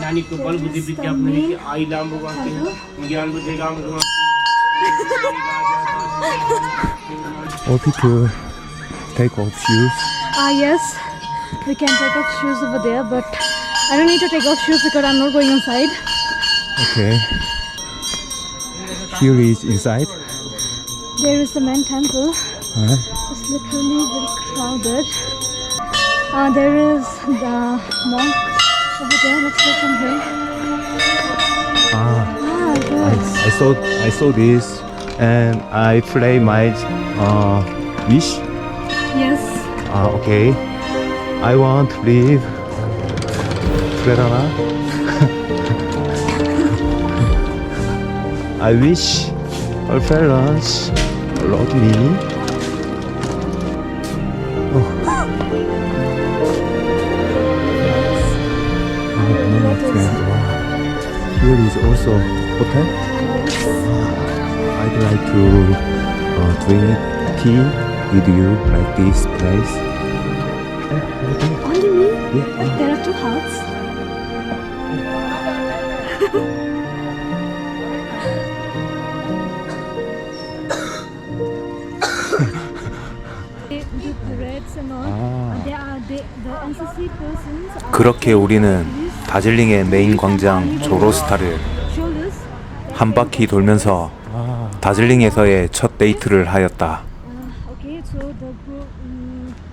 नानी को बल बुद्धि विद्या अपने की आई लाम भगवान के ज्ञान बुद्धि काम भगवान All people take off shoes. Yes. We can take off shoes over there, but I don't need to take off shoes because I'm not going inside. Okay. Here is inside. There is the main temple. Huh? It's literally very crowded. There is the monk over there. Let's go from here. Good. I saw this and I play my wish. Yes. Okay. I want to live Kerala. I wish our parents love me. Here is also hotel. I'd like to drink tea with you like this place. Only me? Yeah. There are two huts. The reds and all. The NCC persons are 그렇게 우리는 다즐링의 메인 광장 조로스타를 shoulders. 한 바퀴 돌면서 다즐링에서의 첫 데이트를 하였다. Okay, so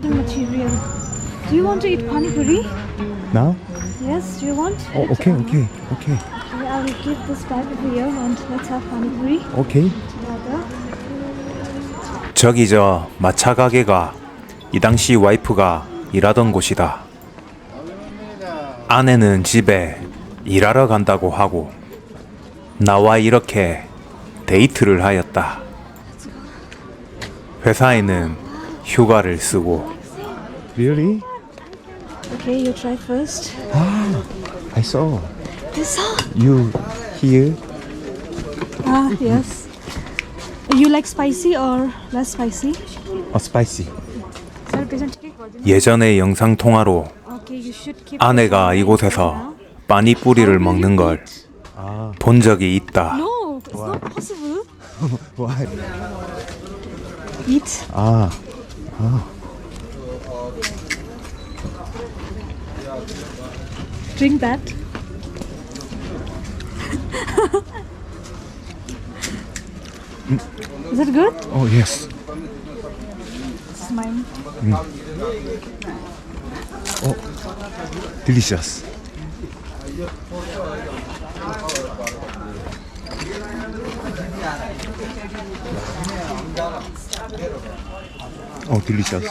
the material. Do you want to eat pani puri? Now? Yes, do you want? Oh, it? okay. Okay, I will keep this bag over here and let's have pani puri Okay. together. 저기 저 마차 가게가 이 당시 와이프가 일하던 곳이다. 아내는 집에 일하러 간다고 하고 나와 이렇게 데이트를 하였다. 회사에는 휴가를 쓰고 Really? Okay, you try first. I saw You saw? you here. Yes. You like spicy or less spicy? Spicy. 예전의 영상 통화로 Okay, you should keep. 아내가 이곳에서 빠니뿌리를 먹는 걸 본 적이 있다. No, it's not possible. Why? Eat. Drink that. Is it good? Oh yes. It's mine. Delicious. Oh, delicious.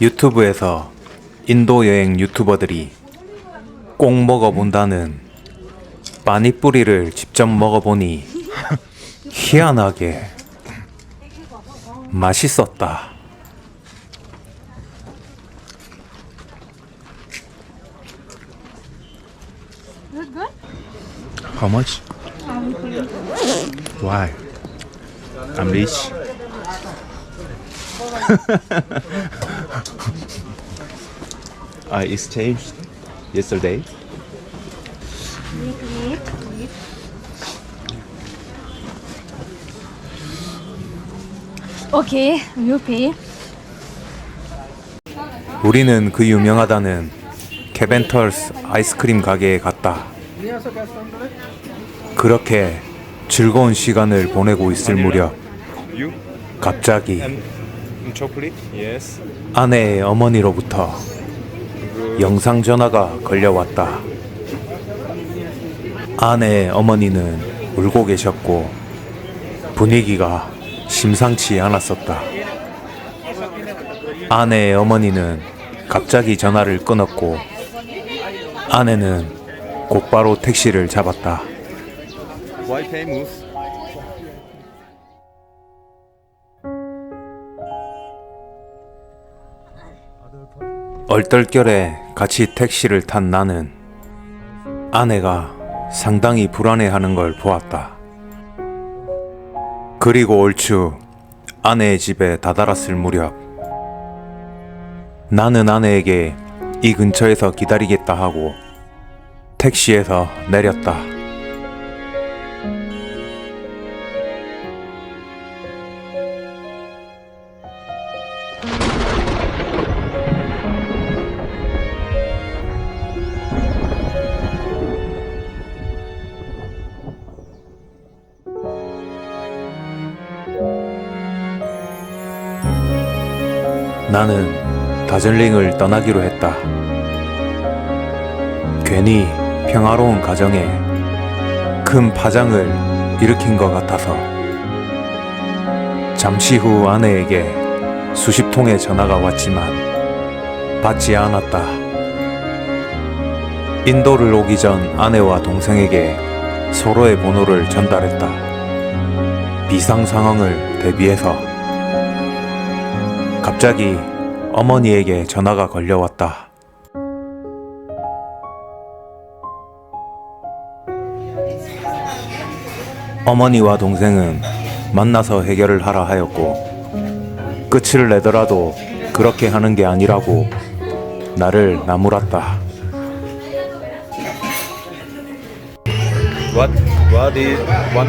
유튜브에서 인도 여행 유튜버들이 꼭 먹어본다는 빠니뿌리를 직접 먹어보니 희한하게 맛있었다. Is it good? How much? Why? I'm rich. I exchanged yesterday. Wait. Okay, you pay. 우리는 그 유명하다는 캐벤털스 아이스크림 가게에 갔다. 그렇게 즐거운 시간을 보내고 있을 무렵 갑자기 아내의 어머니로부터 영상 전화가 걸려왔다. 아내의 어머니는 울고 계셨고 분위기가 심상치 않았었다. 아내의 어머니는 갑자기 전화를 끊었고 아내는 곧바로 택시를 잡았다. Why famous? 얼떨결에 같이 택시를 탄 나는 아내가 상당히 불안해하는 걸 보았다. 그리고 얼추 아내의 집에 다다랐을 무렵 나는 아내에게 이 근처에서 기다리겠다 하고 택시에서 내렸다. 나는 다즐링을 떠나기로 했다. 괜히 평화로운 가정에 큰 파장을 일으킨 것 같아서. 잠시 후 아내에게 수십 통의 전화가 왔지만 받지 않았다. 인도를 오기 전 아내와 동생에게 서로의 번호를 전달했다. 비상 상황을 대비해서. 갑자기 어머니에게 전화가 걸려왔다. 어머니와 동생은 만나서 해결을 하라 하였고 끝을 내더라도 그렇게 하는 게 아니라고 나를 나무랐다. What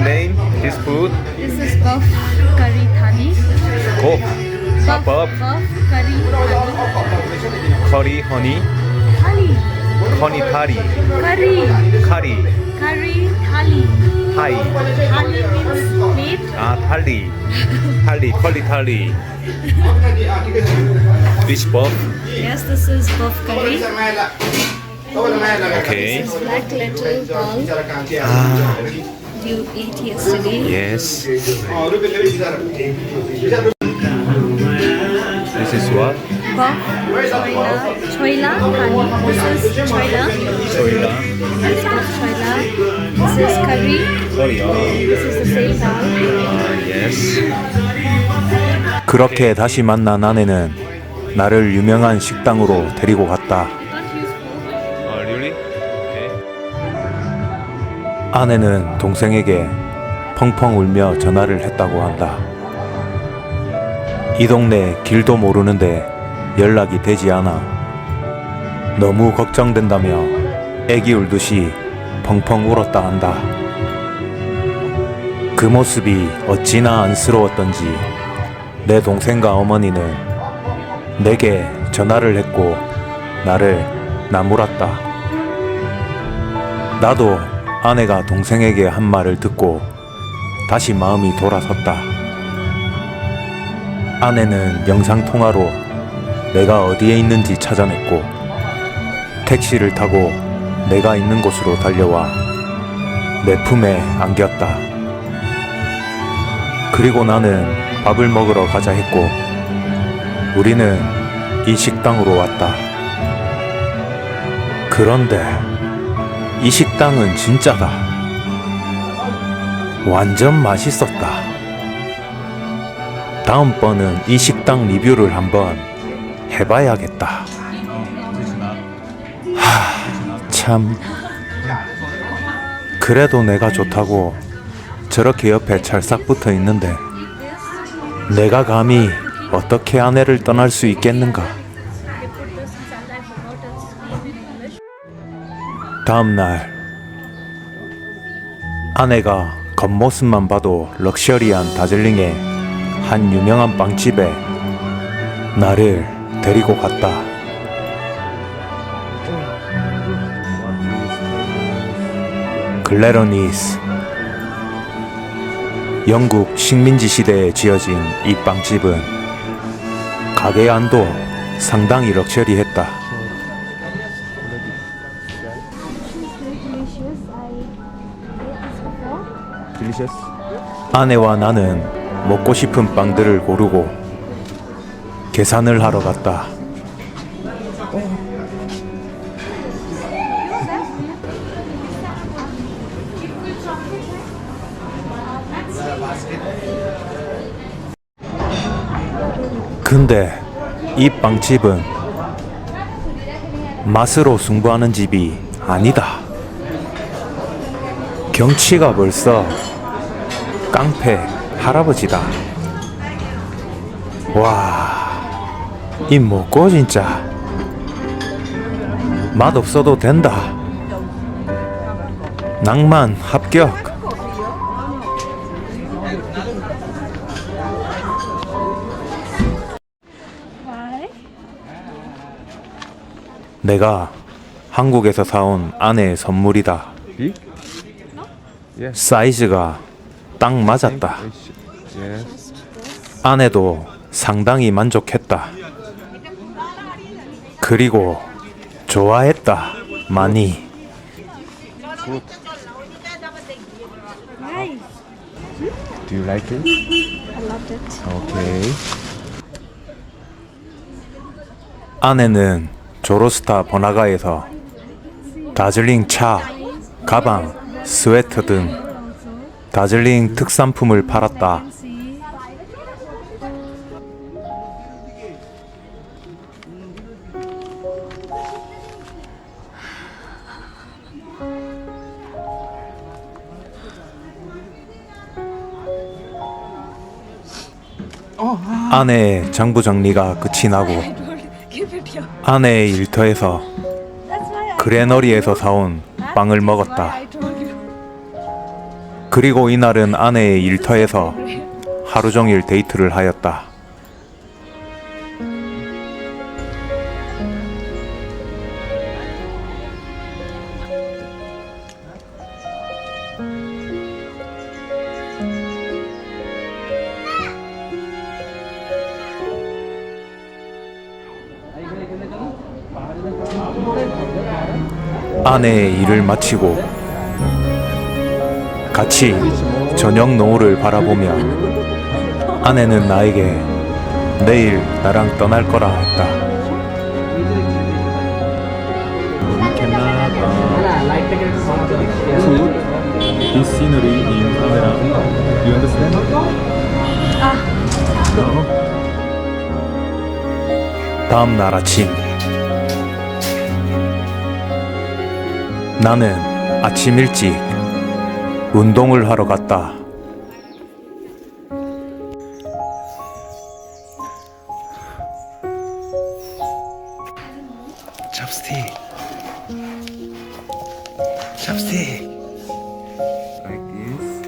name? This food? This is buff curry thali. Buff curry thali. Curry honey? Thali. Honey thali. Curry. Curry. Curry thali. Thai. Thali means plate. Thali. Thali. Curry thali. Which buff? Yes, this is buff curry. Okay. This is black lentil dal. You ate yesterday. Yes. This is what? Buff choila thali. This is choila. Soila. This is choila. This is curry. Curry. This is the same dal. Yes. 그렇게 다시 만난 아내는 나를 유명한 식당으로 데리고 갔다. Really? Okay. 아내는 동생에게 펑펑 울며 전화를 했다고 한다. 이 동네 길도 모르는데 연락이 되지 않아 너무 걱정된다며 애기 울듯이 펑펑 울었다 한다. 그 모습이 어찌나 안쓰러웠던지 내 동생과 어머니는 내게 전화를 했고 나를 나무랐다. 나도 아내가 동생에게 한 말을 듣고 다시 마음이 돌아섰다. 아내는 영상통화로 내가 어디에 있는지 찾아냈고 택시를 타고 내가 있는 곳으로 달려와 내 품에 안겼다. 그리고 나는 밥을 먹으러 가자 했고 우리는 이 식당으로 왔다. 그런데 이 식당은 진짜다. 완전 맛있었다. 다음번은 이 식당 리뷰를 한번 해봐야겠다. 참. 그래도 내가 좋다고 저렇게 옆에 찰싹 붙어 있는데 내가 감히 어떻게 아내를 떠날 수 있겠는가? 다음날 아내가 겉모습만 봐도 럭셔리한 다즐링의 한 유명한 빵집에 나를 데리고 갔다. 글래러니스. 영국 식민지 시대에 지어진 이 빵집은 가게 안도 상당히 럭셔리했다. Delicious. I ate this before. Delicious. 아내와 나는 먹고 싶은 빵들을 고르고 계산을 하러 갔다. 근데 이 빵집은 맛으로 승부하는 집이 아니다. 경치가 벌써 깡패 할아버지다. 와, 이 먹고 진짜 맛없어도 된다. 낭만 합격. 내가 한국에서 사온 아내의 선물이다. 사이즈가 딱 맞았다. 아내도 상당히 만족했다. 그리고 좋아했다. 많이. Do you like it? I loved it. Okay. 아내는 조로스타 번화가에서 다즐링 차, 가방, 스웨터 등 다즐링 특산품을 팔았다. 아내의 장부 정리가 끝이 나고 아내의 일터에서 그레너리에서 사온 빵을 먹었다. 그리고 이날은 아내의 일터에서 하루 종일 데이트를 하였다. 아내의 일을 마치고 같이 저녁 노을을 바라보며 아내는 나에게 내일 나랑 떠날 거라 했다. We cannot put this scenery in camera. You understand? No. 다음 날 아침 나는 아침 일찍 운동을 하러 갔다. 찹스틱. 찹스틱. Like this.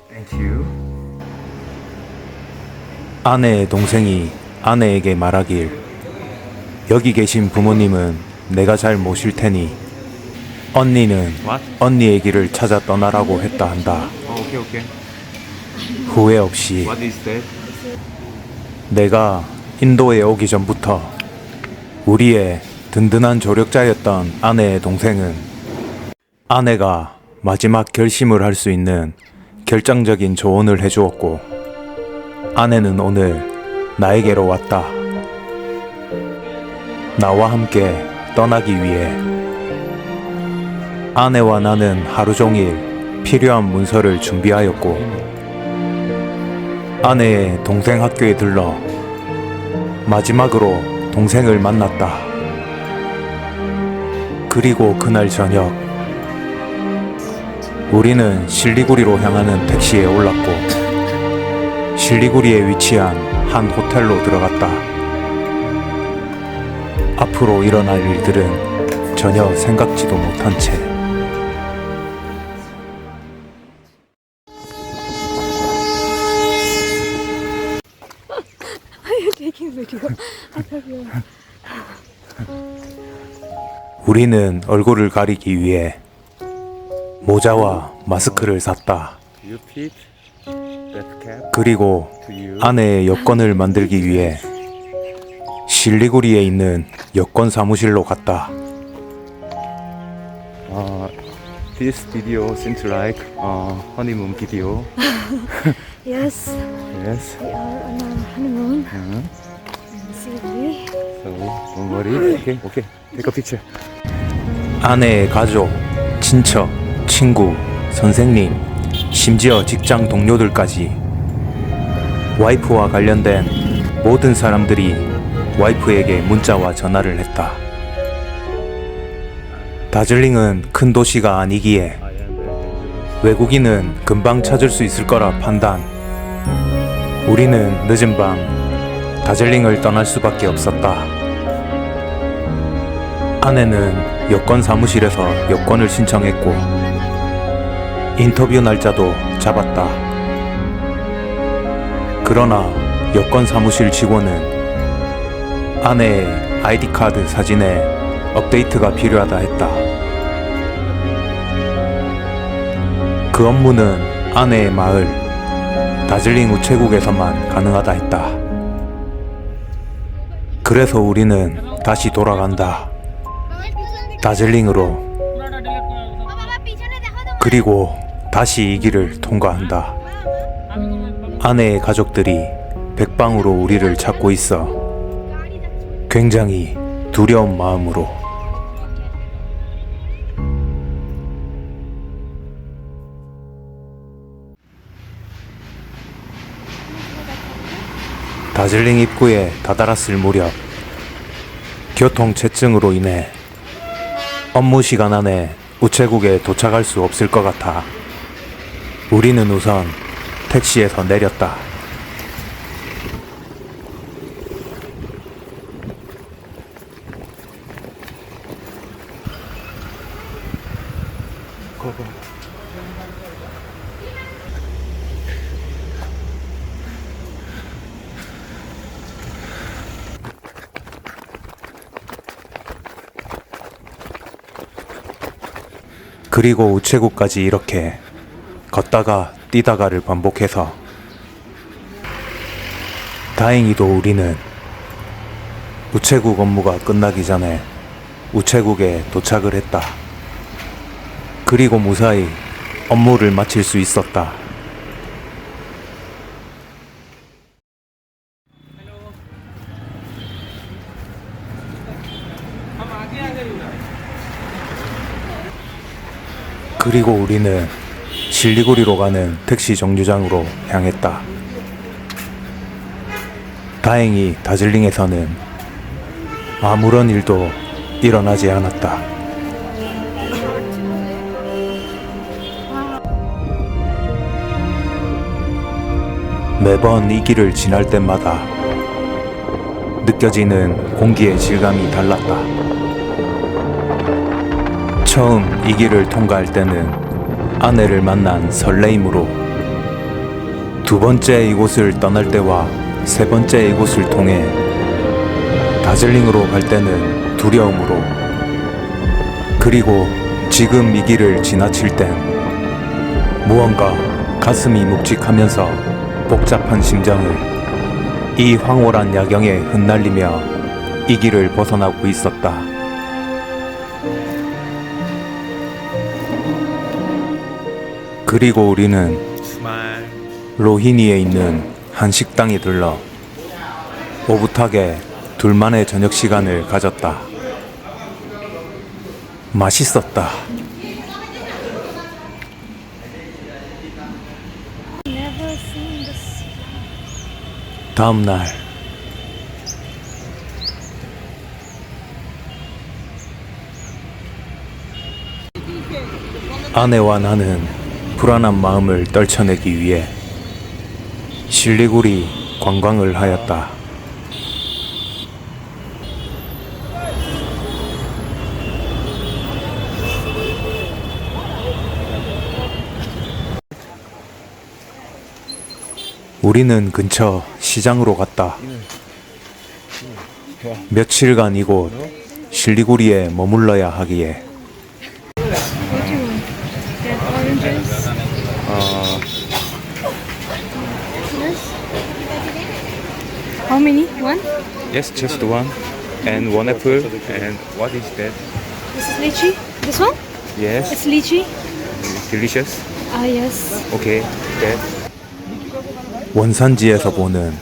Thank you. 아내의 동생이 아내에게 말하길 여기 계신 부모님은 내가 잘 모실 테니 언니는 언니의 길을 찾아 떠나라고 했다 한다. Okay, okay. 후회 없이 What is that? 내가 인도에 오기 전부터 우리의 든든한 조력자였던 아내의 동생은 아내가 마지막 결심을 할 수 있는 결정적인 조언을 해주었고 아내는 오늘 나에게로 왔다. 나와 함께 떠나기 위해 아내와 나는 하루 종일 필요한 문서를 준비하였고 아내의 동생 학교에 들러 마지막으로 동생을 만났다. 그리고 그날 저녁 우리는 실리구리로 향하는 택시에 올랐고 실리구리에 위치한 한 호텔로 들어갔다. 앞으로 일어날 일들은 전혀 생각지도 못한 채 우리는 얼굴을 가리기 위해 모자와 마스크를 샀다. You fit that cap 그리고 to you. 아내의 여권을 만들기 위해 실리구리에 있는 여권 사무실로 갔다. This video seems like honeymoon video. Yes, Yes. we are on a honeymoon. Uh-huh. See me. So don't worry. Okay. Okay. Take a picture. 아내의 가족, 친척, 친구, 선생님, 심지어 직장 동료들까지 와이프와 관련된 모든 사람들이 와이프에게 문자와 전화를 했다. 다즐링은 큰 도시가 아니기에 외국인은 금방 찾을 수 있을 거라 판단. 우리는 늦은 밤 다즐링을 떠날 수밖에 없었다. 아내는 여권 사무실에서 여권을 신청했고 인터뷰 날짜도 잡았다. 그러나 여권 사무실 직원은 아내의 아이디 카드 사진에 업데이트가 필요하다 했다. 그 업무는 아내의 마을 다즐링 우체국에서만 가능하다 했다. 그래서 우리는 다시 돌아간다. 다즐링으로. 그리고 다시 이 길을 통과한다. 아내의 가족들이 백방으로 우리를 찾고 있어 굉장히 두려운 마음으로. 다즐링 입구에 다다랐을 무렵 교통체증으로 인해 업무 시간 안에 우체국에 도착할 수 없을 것 같아 우리는 우선 택시에서 내렸다. 그리고 우체국까지 이렇게 걷다가 뛰다가를 반복해서 다행히도 우리는 우체국 업무가 끝나기 전에 우체국에 도착을 했다. 그리고 무사히 업무를 마칠 수 있었다. 그리고 우리는 실리구리로 가는 택시 정류장으로 향했다. 다행히 다즐링에서는 아무런 일도 일어나지 않았다. 매번 이 길을 지날 때마다 느껴지는 공기의 질감이 달랐다. 처음 이 길을 통과할 때는 아내를 만난 설레임으로, 두 번째 이곳을 떠날 때와 세 번째 이곳을 통해 다즐링으로 갈 때는 두려움으로, 그리고 지금 이 길을 지나칠 땐 무언가 가슴이 묵직하면서 복잡한 심장을 이 황홀한 야경에 흩날리며 이 길을 벗어나고 있었다. 그리고 우리는 로히니에 있는 한 식당에 들러 오붓하게 둘만의 저녁 시간을 가졌다. 맛있었다. Never seen this. 다음 날 아내와 나는 불안한 마음을 떨쳐내기 위해 실리구리 관광을 하였다. 우리는 근처 시장으로 갔다. 며칠간 이곳 실리구리에 머물러야 하기에 How many? One? Yes, just one. And one apple. And what is that? This is lychee. This one? Yes. It's lychee. Delicious. Yes. Okay. That. 원산지에서 보는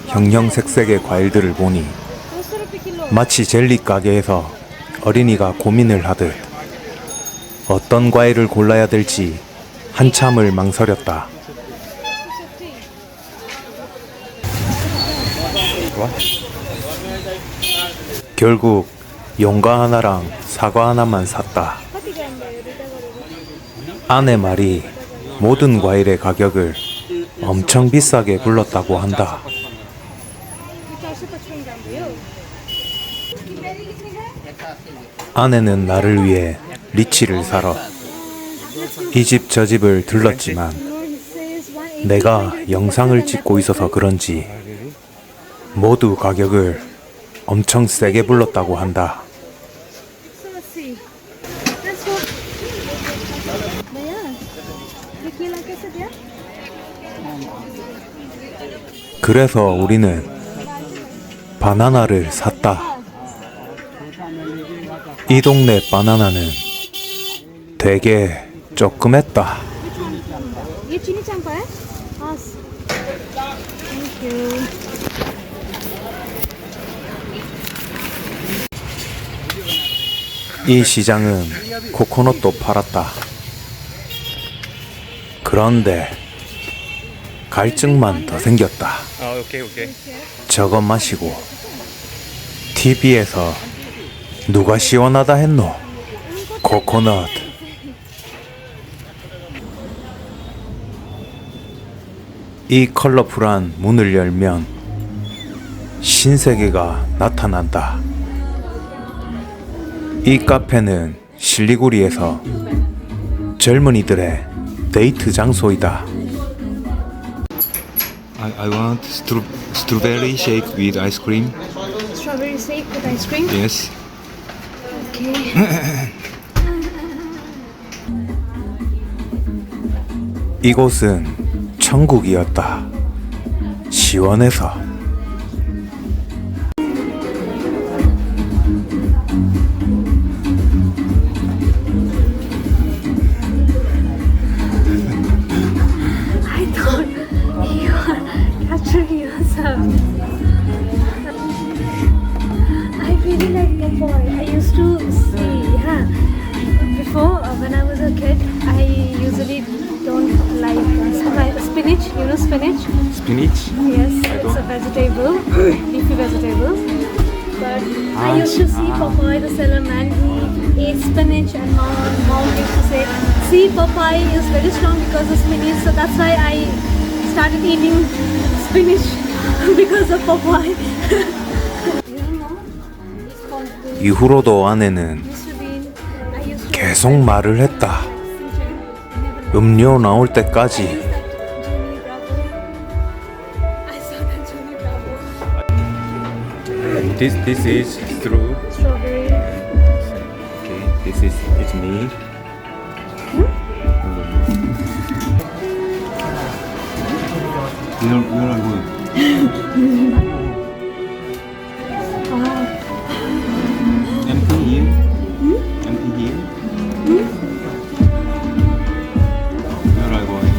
형형색색의 과일들을 보니 마치 젤리 가게에서 어린이가 고민을 하듯 어떤 과일을 골라야 될지 한참을 망설였다. 결국 용과 하나랑 사과 하나만 샀다. 아내 말이 모든 과일의 가격을 엄청 비싸게 불렀다고 한다. 아내는 나를 위해 리치를 사러 이 집 저 집을 들렀지만 내가 영상을 찍고 있어서 그런지 모두 가격을 엄청 세게 불렀다고 한다. 그래서 우리는 바나나를 샀다. 이 동네 바나나는 되게 조그맸다. ये चीनी चंपा है? हाँ. Thank you. 이 시장은 코코넛도 팔았다. 그런데 갈증만 더 생겼다. Okay, okay. 저것 마시고 TV에서 누가 시원하다 했노? 코코넛. 이 컬러풀한 문을 열면 신세계가 나타난다. 이 카페는 실리구리에서 젊은이들의 데이트 장소이다. I want strawberry shake with ice cream. Strawberry shake with ice cream. Yes. Okay. 이곳은 천국이었다. 시원해서. I thought you were capturing yourself. I really like Popeye. I used to see, before when I was a kid, I usually don't like spinach. You know spinach? Spinach. Yes, it's a vegetable, leafy vegetable. But I used to see Popeye the Sailor Man. He ate spinach, and mom used to say, "See, Popeye is very strong because of spinach." So that's why I started eating spinach because of Popeye. 이후로도 아내는 계속 말을 했다. 음료 나올 때까지. This is true. Strawberry. Okay, this is it's me. Where are you going? Anything here? Anything here? Where are you going?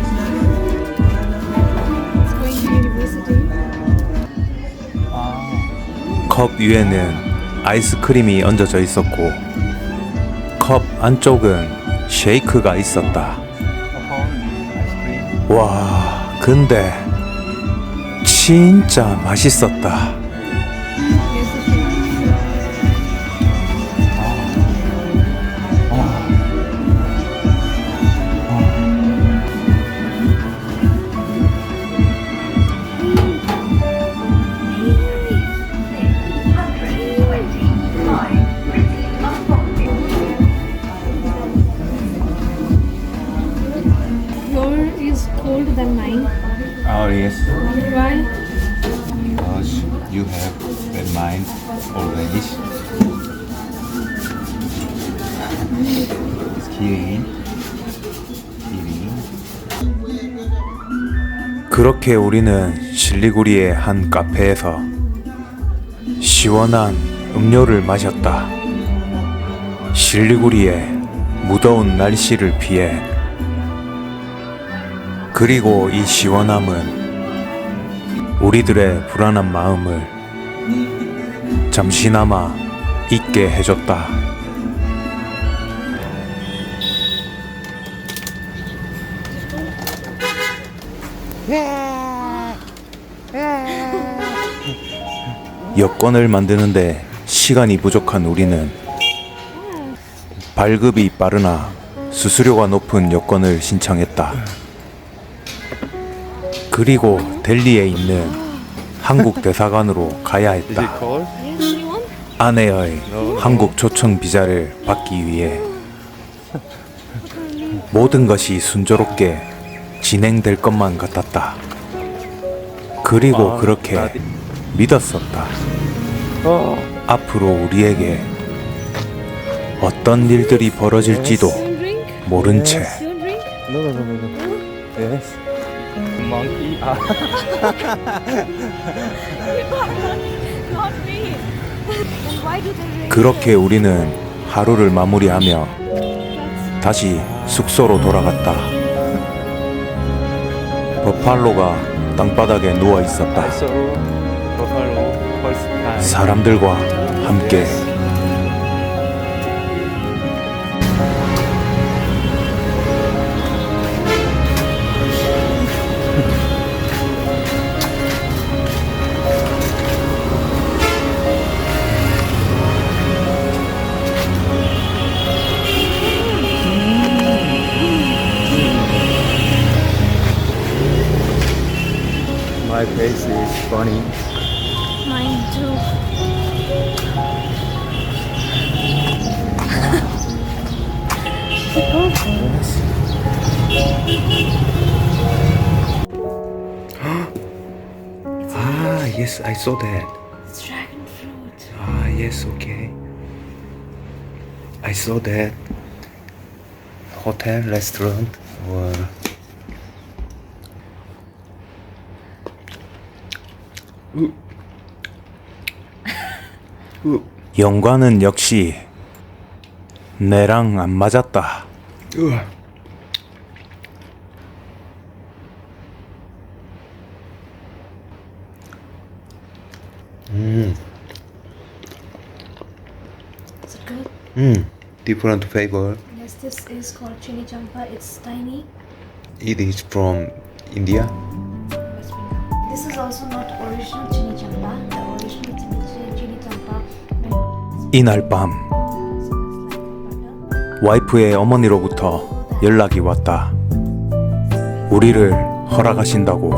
It's going to university. 컵 위에는 아이스크림이 얹어져 있었고 컵 안쪽은 쉐이크가 있었다. 와, 근데 진짜 맛있었다. Yours is colder than mine. Oh yes, Why? because you have red mind already. It's kidding. 그렇게 우리는 실리구리의 한 카페에서 시원한 음료를 마셨다. 실리구리의 무더운 날씨를 피해. 그리고 이 시원함은 우리들의 불안한 마음을 잠시나마 잊게 해줬다. 여권을 만드는데 시간이 부족한 우리는 발급이 빠르나 수수료가 높은 여권을 신청했다. 그리고 델리에 있는 한국 대사관으로 가야 했다. 아내의 한국 초청 비자를 받기 위해. 모든 것이 순조롭게 진행될 것만 같았다. 그리고 그렇게 믿었었다. 앞으로 우리에게 어떤 일들이 벌어질지도 모른 채. No, no, no, no, no. Yes. Monkey. Not me. Then why do they rain? 그렇게 우리는 하루를 마무리하며 다시 숙소로 돌아갔다. 버팔로가 땅바닥에 누워 있었다. So, buffalo first time. 사람들과 함께. My face is funny. Mine too. Ah, yes, I saw that. It's dragon fruit. Ah, yes, okay. I saw that. Hotel, restaurant, or 영과는 역시 내랑 안 맞았다. Is it good? different flavor. Yes, this is called chili champa. It's tiny. It is from India. West Bengal. This is also not original chili champa. The original chili champa. 이날 밤 와이프의 어머니로부터 연락이 왔다. 우리를 허락하신다고.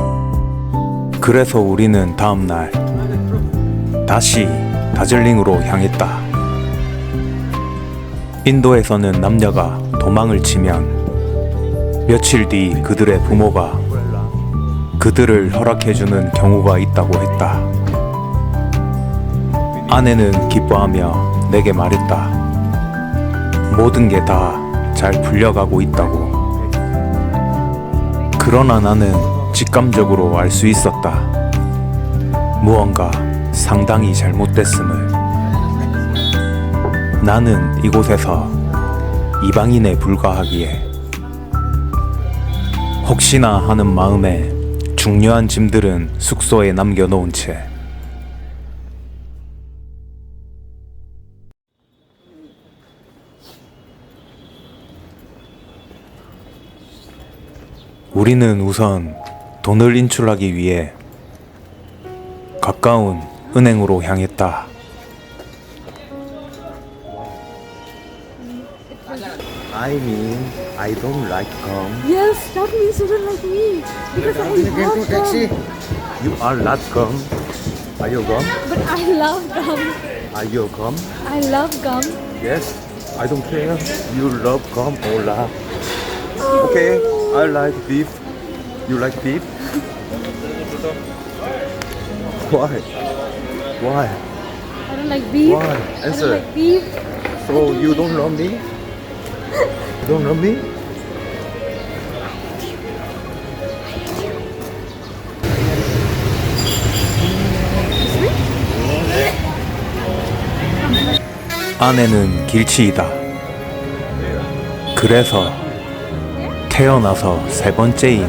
그래서 우리는 다음 날 다시 다즐링으로 향했다. 인도에서는 남녀가 도망을 치면 며칠 뒤 그들의 부모가 그들을 허락해주는 경우가 있다고 했다. 아내는 기뻐하며 내게 말했다. 모든 게 다 잘 풀려가고 있다고. 그러나 나는 직감적으로 알 수 있었다. 무언가 상당히 잘못됐음을. 나는 이곳에서 이방인에 불과하기에 혹시나 하는 마음에 중요한 짐들은 숙소에 남겨놓은 채 우리는 우선 돈을 인출하기 위해 가까운 은행으로 향했다. I mean, I don't like gum. Yes, that means you don't like me. Because I love gum. You are not gum. Are you gum? But I love gum. Are you gum? I love gum. Yes. I don't care. You love gum or not. Okay. I like beef. You like beef? Why? Why? I don't like beef. Why? I don't Answer. like beef. So you don't love me? You don't love me? 아내는 길치이다. 그래서 태어나서 세 번째인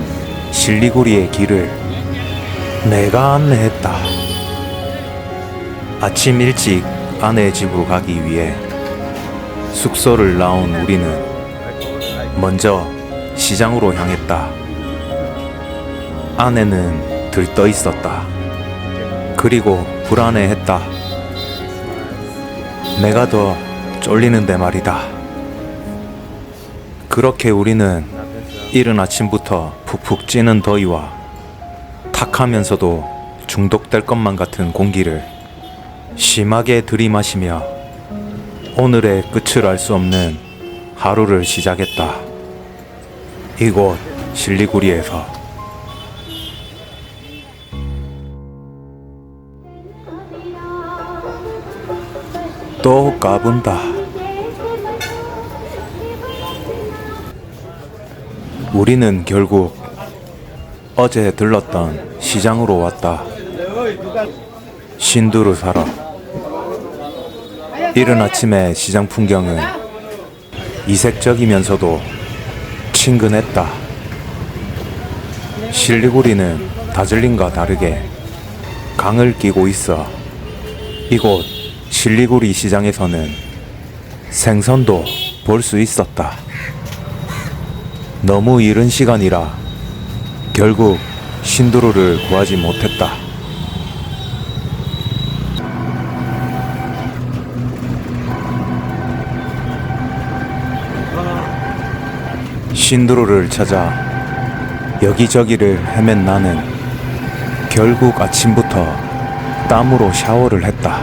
실리구리의 길을 내가 안내했다. 아침 일찍 아내의 집으로 가기 위해 숙소를 나온 우리는 먼저 시장으로 향했다. 아내는 들떠 있었다. 그리고 불안해했다. 내가 더 쫄리는데 말이다. 그렇게 우리는 이른 아침부터 푹푹 찌는 더위와 탁하면서도 중독될 것만 같은 공기를 심하게 들이마시며 오늘의 끝을 알 수 없는 하루를 시작했다. 이곳 실리구리에서. 또 까분다. 우리는 결국 어제 들렀던 시장으로 왔다. 신두를 사러. 이른 아침의 시장 풍경은 이색적이면서도 친근했다. 실리구리는 다즐링과 다르게 강을 끼고 있어 이곳 실리구리 시장에서는 생선도 볼 수 있었다. 너무 이른 시간이라 결국 신두루를 구하지 못했다. 신두루를 찾아 여기저기를 헤맨 나는 결국 아침부터 땀으로 샤워를 했다.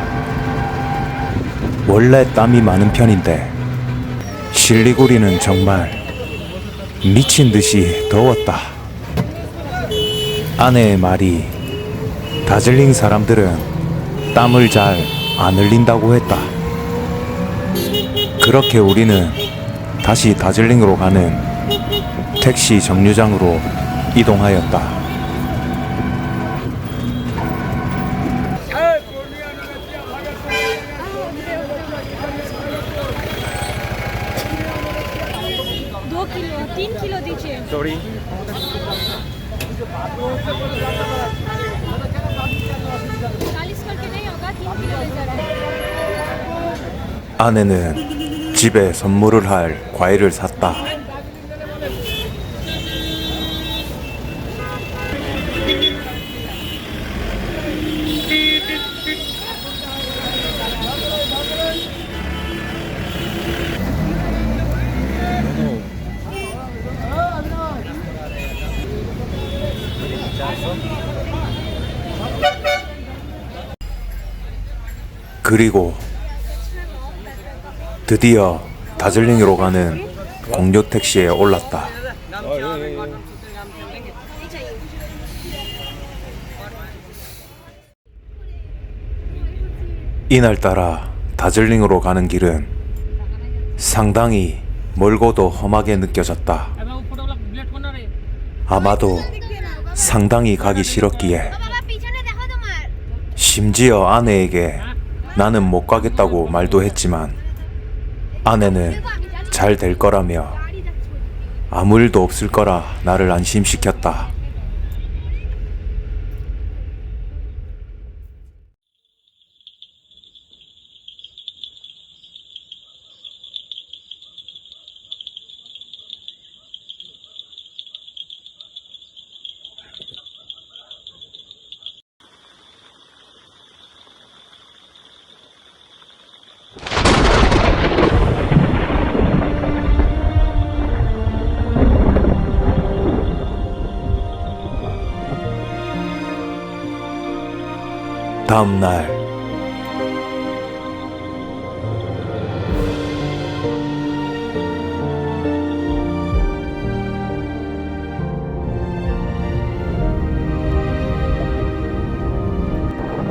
원래 땀이 많은 편인데 실리구리는 정말 미친 듯이 더웠다. 아내의 말이 다즐링 사람들은 땀을 잘 안 흘린다고 했다. 그렇게 우리는 다시 다즐링으로 가는 택시 정류장으로 이동하였다. Sorry. 아내는 집에 선물을 할 과일을 샀다. 그리고 드디어 다즐링으로 가는 공료 택시에 올랐다. 이날따라 다즐링으로 가는 길은 상당히 멀고도 험하게 느껴졌다. 아마도 상당히 가기 싫었기에 심지어 아내에게 나는 못 가겠다고 말도 했지만 아내는 잘 될 거라며 아무 일도 없을 거라 나를 안심시켰다. 다음 날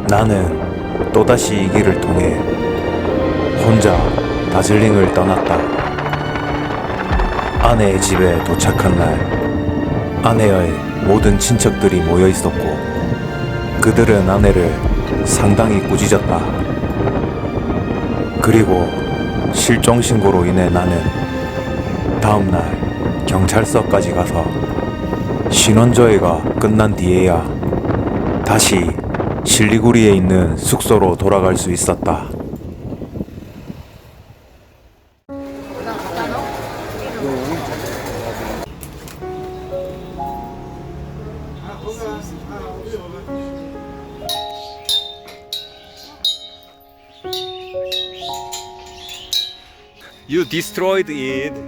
나는 또다시 이 길을 통해 혼자 다즐링을 떠났다. 아내의 집에 도착한 날 아내의 모든 친척들이 모여 있었고 그들은 아내를 상당히 꾸짖었다. 그리고 실종신고로 인해 나는 다음날 경찰서까지 가서 신원조회가 끝난 뒤에야 다시 실리구리에 있는 숙소로 돌아갈 수 있었다. You destroyed it.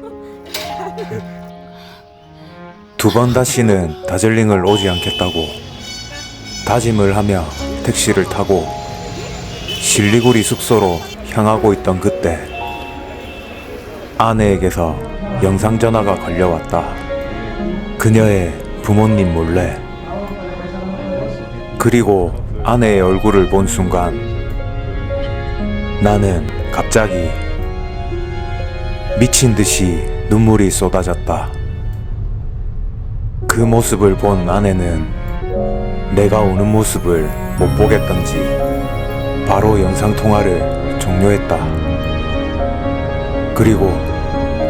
두 번 다시는 다즐링을 오지 않겠다고 다짐을 하며 택시를 타고 실리구리 숙소로 향하고 있던 그때 아내에게서 영상전화가 걸려왔다. 그녀의 부모님 몰래. 그리고 아내의 얼굴을 본 순간 나는 갑자기 미친 듯이 눈물이 쏟아졌다. 그 모습을 본 아내는 내가 우는 모습을 못 보겠던지 바로 영상통화를 종료했다. 그리고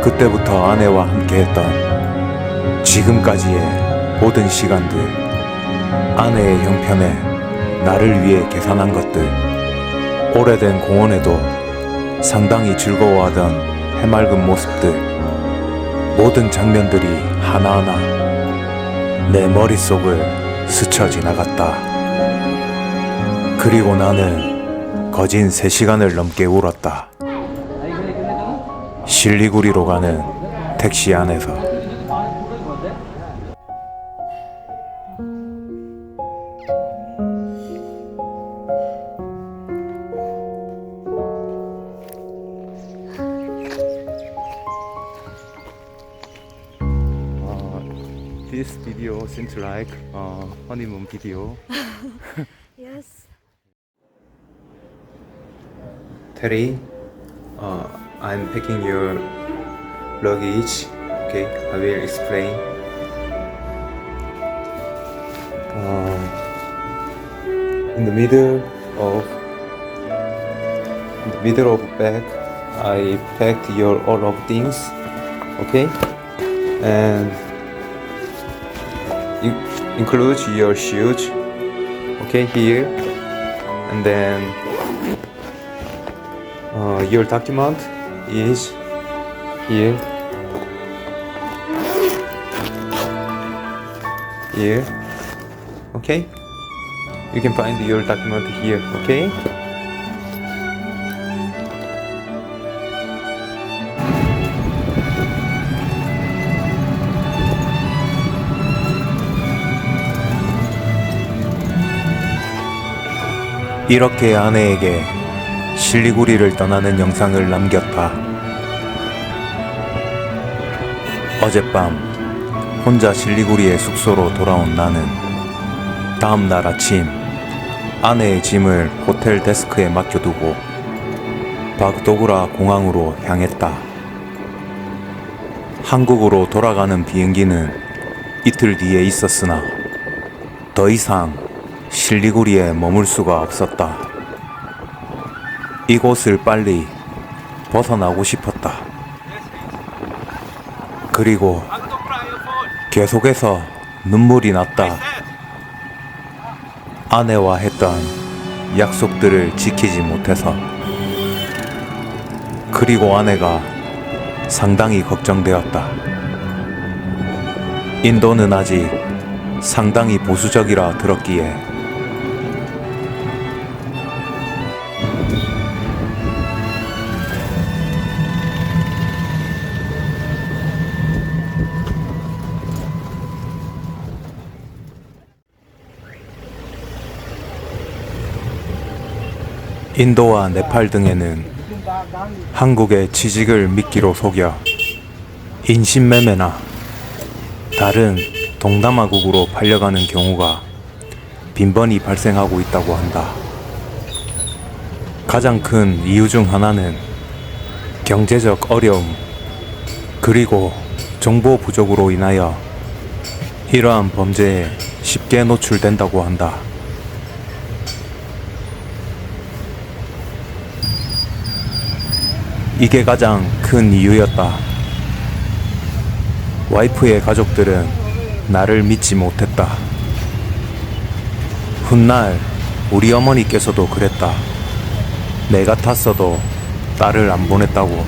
그때부터 아내와 함께했던 지금까지의 모든 시간들, 아내의 형편에 나를 위해 계산한 것들, 오래된 공원에도 상당히 즐거워하던 해맑은 모습들, 모든 장면들이 하나하나 내 머릿속을 스쳐 지나갔다. 그리고 나는 거진 3시간을 넘게 울었다. 실리구리로 가는 택시 안에서. This video seems like a honeymoon video. Yes. Terry, I'm packing your luggage. Okay, I will explain. In the middle of bag, I packed your all of things. Okay, and you include your shoes. Okay, here, and then your document is here. Here. Okay, you can find your document here. Okay. 이렇게 아내에게 실리구리를 떠나는 영상을 남겼다. 어젯밤 혼자 실리구리의 숙소로 돌아온 나는 다음날 아침 아내의 짐을 호텔 데스크에 맡겨두고 바그도그라 공항으로 향했다. 한국으로 돌아가는 비행기는 이틀 뒤에 있었으나 더 이상 실리구리에 머물 수가 없었다. 이곳을 빨리 벗어나고 싶었다. 그리고 계속해서 눈물이 났다. 아내와 했던 약속들을 지키지 못해서. 그리고 아내가 상당히 걱정되었다. 인도는 아직 상당히 보수적이라 들었기에 인도와 네팔 등에는 한국의 취직을 미끼로 속여 인신매매나 다른 동남아국으로 팔려가는 경우가 빈번히 발생하고 있다고 한다. 가장 큰 이유 중 하나는 경제적 어려움, 그리고 정보 부족으로 인하여 이러한 범죄에 쉽게 노출된다고 한다. 이게 가장 큰 이유였다. 와이프의 가족들은 나를 믿지 못했다. 훗날 우리 어머니께서도 그랬다. 내 같았어도 딸을 안 보냈다고.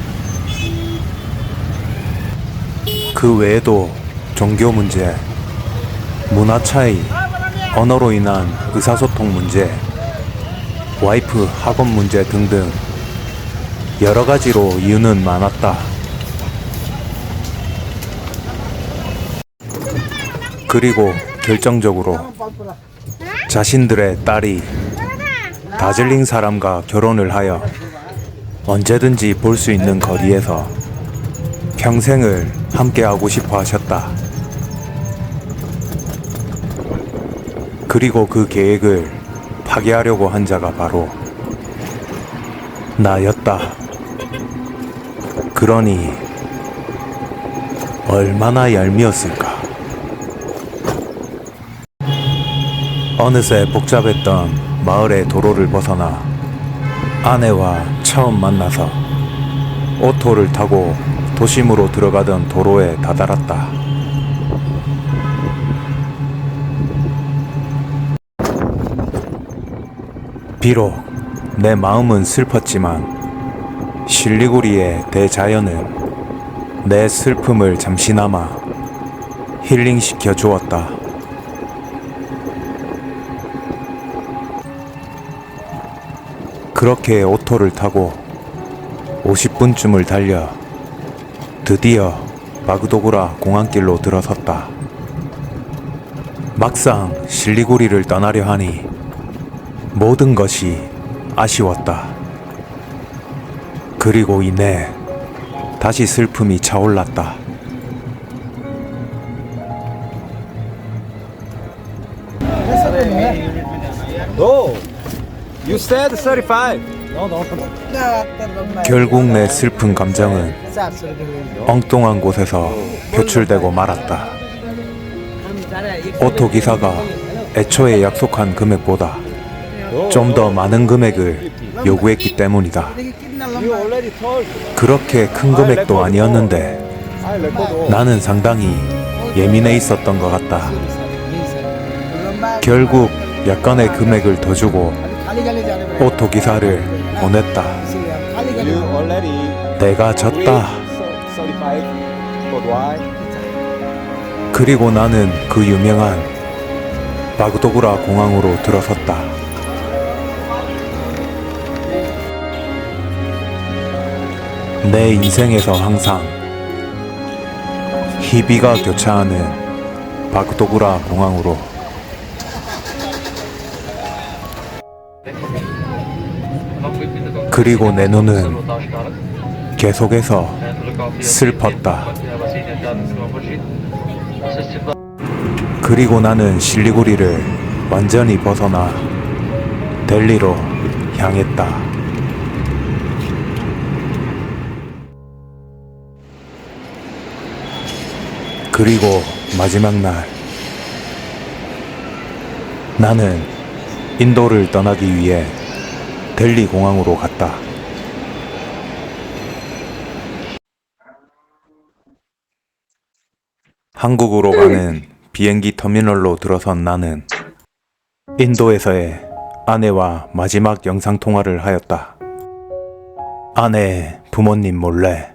그 외에도 종교 문제, 문화 차이, 언어로 인한 의사소통 문제, 와이프 학업 문제 등등 여러 가지로 이유는 많았다. 그리고 결정적으로 자신들의 딸이 다즐링 사람과 결혼을 하여 언제든지 볼 수 있는 거리에서 평생을 함께하고 싶어 하셨다. 그리고 그 계획을 파괴하려고 한 자가 바로 나였다. 그러니 얼마나 얄미웠을까. 어느새 복잡했던 마을의 도로를 벗어나 아내와 처음 만나서 오토를 타고 도심으로 들어가던 도로에 다다랐다. 비록 내 마음은 슬펐지만 실리구리의 대자연은 내 슬픔을 잠시나마 힐링시켜 주었다. 그렇게 오토를 타고 50분쯤을 달려 드디어 바그도그라 공항길로 들어섰다. 막상 실리구리를 떠나려 하니 모든 것이 아쉬웠다. 그리고 이내 다시 슬픔이 차올랐다. No, you said 35. 결국 내 슬픈 감정은 엉뚱한 곳에서 표출되고 말았다. 오토 기사가 애초에 약속한 금액보다 좀 더 많은 금액을 요구했기 때문이다. 그렇게 큰 금액도 아니었는데 나는 상당히 예민해 있었던 것 같다. 결국 약간의 금액을 더 주고 오토 기사를 보냈다. 내가 졌다. 그리고 나는 그 유명한 바그도그라 공항으로 들어섰다. 내 인생에서 항상 희비가 교차하는 바그도그라 공항으로. 그리고 내 눈은 계속해서 슬펐다. 그리고 나는 실리구리를 완전히 벗어나 델리로 향했다. 그리고 마지막 날 나는 인도를 떠나기 위해 델리 공항으로 갔다. 한국으로 가는 비행기 터미널로 들어선 나는 인도에서의 아내와 마지막 영상통화를 하였다. 아내의 부모님 몰래.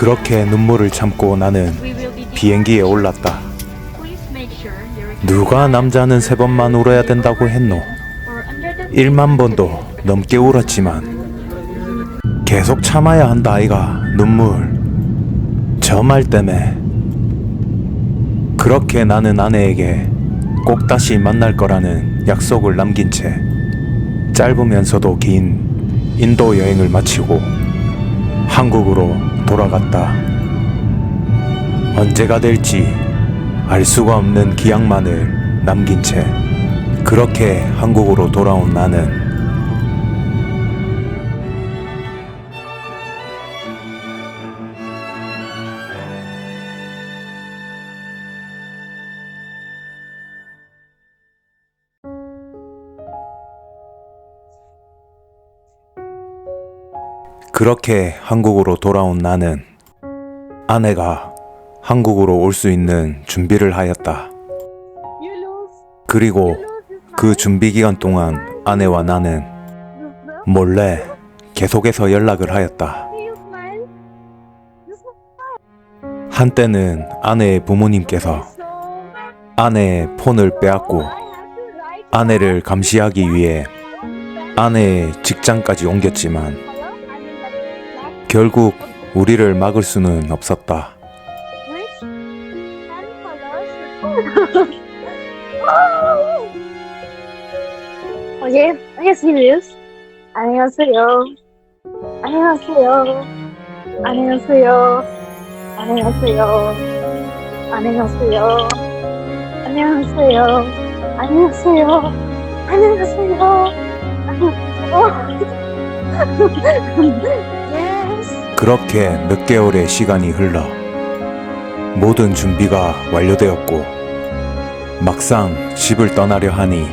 그렇게 눈물을 참고 나는 비행기에 올랐다. 누가 남자는 3번만 울어야 된다고 했노? 1만 번도 넘게 울었지만 계속 참아야 한다 아이가. 눈물. 저 말 때문에. 그렇게 나는 아내에게 꼭 다시 만날 거라는 약속을 남긴 채 짧으면서도 긴 인도 여행을 마치고 한국으로 돌아갔다. 언제가 될지 알 수가 없는 기약만을 남긴 채 그렇게 한국으로 돌아온 나는 그렇게 한국으로 돌아온 나는 아내가 한국으로 올 수 있는 준비를 하였다. 그리고 그 준비 기간 동안 아내와 나는 몰래 계속해서 연락을 하였다. 한때는 아내의 부모님께서 아내의 폰을 빼앗고 아내를 감시하기 위해 아내의 직장까지 옮겼지만 결국 우리를 막을 수는 없었다. Okay, okay, serious. 안녕하세요. 안녕하세요. 안녕하세요. 안녕하세요. 안녕하세요. 안녕하세요. 안녕하세요. 안녕하세요. Yes. 그렇게 몇 개월의 시간이 흘러 모든 준비가 완료되었고 막상 집을 떠나려 하니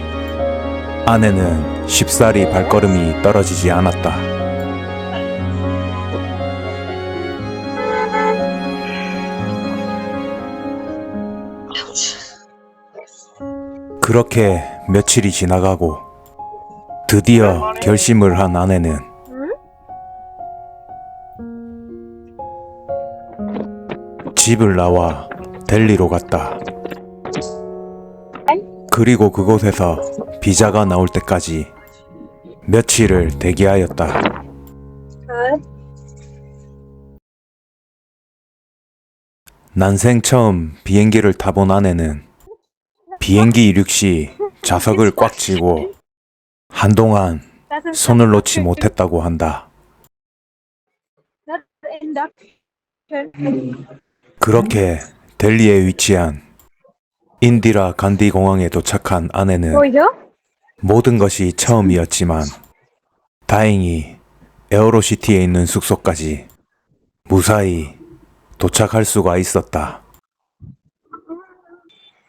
아내는 쉽사리 발걸음이 떨어지지 않았다. 그렇게 며칠이 지나가고 드디어 결심을 한 아내는 집을 나와 델리로 갔다. 그리고 그곳에서 비자가 나올 때까지 며칠을 대기하였다. 난생 처음 비행기를 타본 아내는 비행기 이륙 시 좌석을 꽉 쥐고 한동안 손을 놓지 못했다고 한다. 그렇게 델리에 위치한 인디라 간디 공항에 도착한 아내는 모든 것이 처음이었지만 다행히 에어로시티에 있는 숙소까지 무사히 도착할 수가 있었다.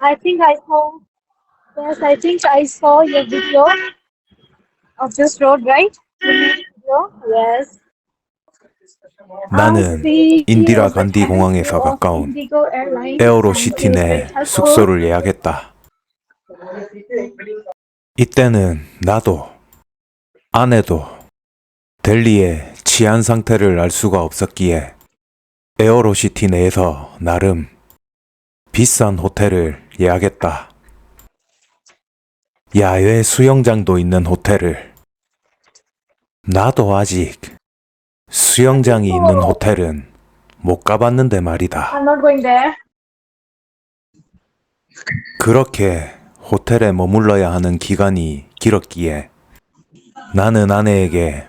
I think I saw. Yes, I think I saw your video of this road, right? Video? Yes. 나는 인디라 간디 공항에서 가까운 에어로시티 내 숙소를 예약했다. 이때는 나도 아내도 델리의 치안 상태를 알 수가 없었기에 에어로시티 내에서 나름 비싼 호텔을 예약했다. 야외 수영장도 있는 호텔을. 나도 아직 수영장이 있는 호텔은 못 가봤는데 말이다. I'm not going there. 그렇게 호텔에 머물러야 하는 기간이 길었기에 나는 아내에게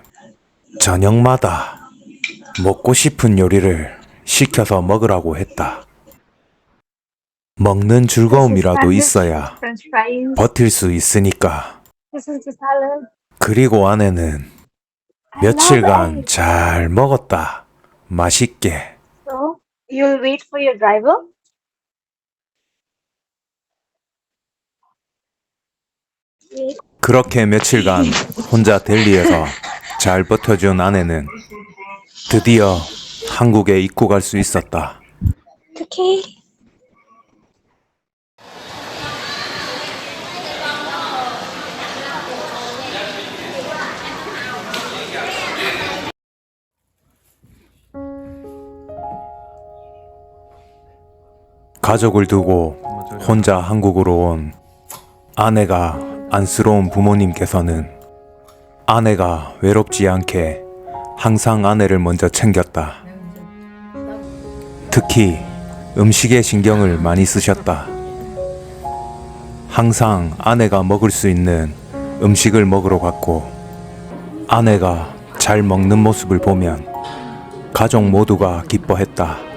저녁마다 먹고 싶은 요리를 시켜서 먹으라고 했다. 먹는 즐거움이라도 있어야 French fries. 버틸 수 있으니까. This is the salad. 그리고 아내는 며칠간 잘 먹었다. 맛있게. So you'll wait for your driver. 그렇게 며칠간 혼자 델리에서 잘 버텨준 아내는 드디어 한국에 입국할 수 있었다. Okay. 가족을 두고 혼자 한국으로 온 아내가 안쓰러운 부모님께서는 아내가 외롭지 않게 항상 아내를 먼저 챙겼다. 특히 음식에 신경을 많이 쓰셨다. 항상 아내가 먹을 수 있는 음식을 먹으러 갔고, 아내가 잘 먹는 모습을 보면 가족 모두가 기뻐했다.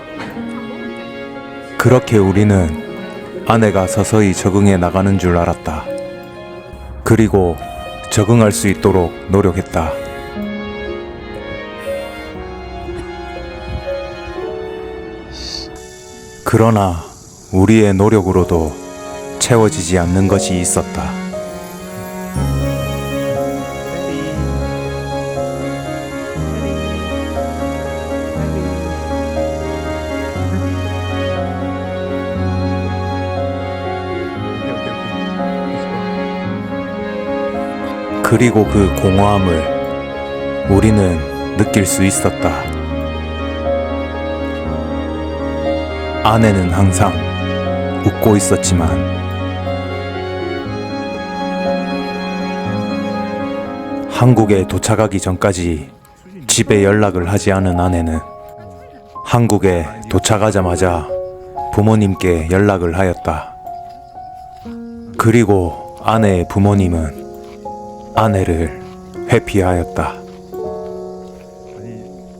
그렇게 우리는 아내가 서서히 적응해 나가는 줄 알았다. 그리고 적응할 수 있도록 노력했다. 그러나 우리의 노력으로도 채워지지 않는 것이 있었다. 그리고 그 공허함을 우리는 느낄 수 있었다. 아내는 항상 웃고 있었지만 한국에 도착하기 전까지 집에 연락을 하지 않은 아내는 한국에 도착하자마자 부모님께 연락을 하였다. 그리고 아내의 부모님은 아내를 회피하였다. 아니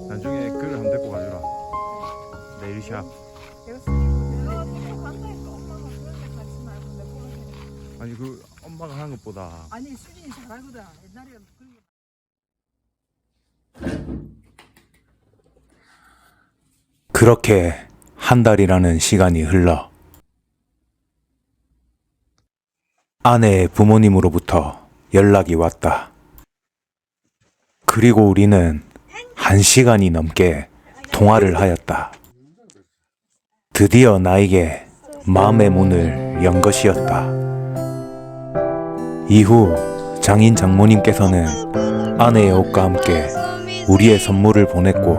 나중에 그걸 한번 데리고 가주라. 네일샵. 아니 그 엄마가 하는 것보다 아니 수진이 잘하거든. 옛날에 그렇게 한 달이라는 시간이 흘러 아내의 부모님으로부터 연락이 왔다. 그리고 우리는 1시간이 넘게 통화를 하였다. 드디어 나에게 마음의 문을 연 것이었다. 이후 장인 장모님께서는 아내의 옷과 함께 우리의 선물을 보냈고,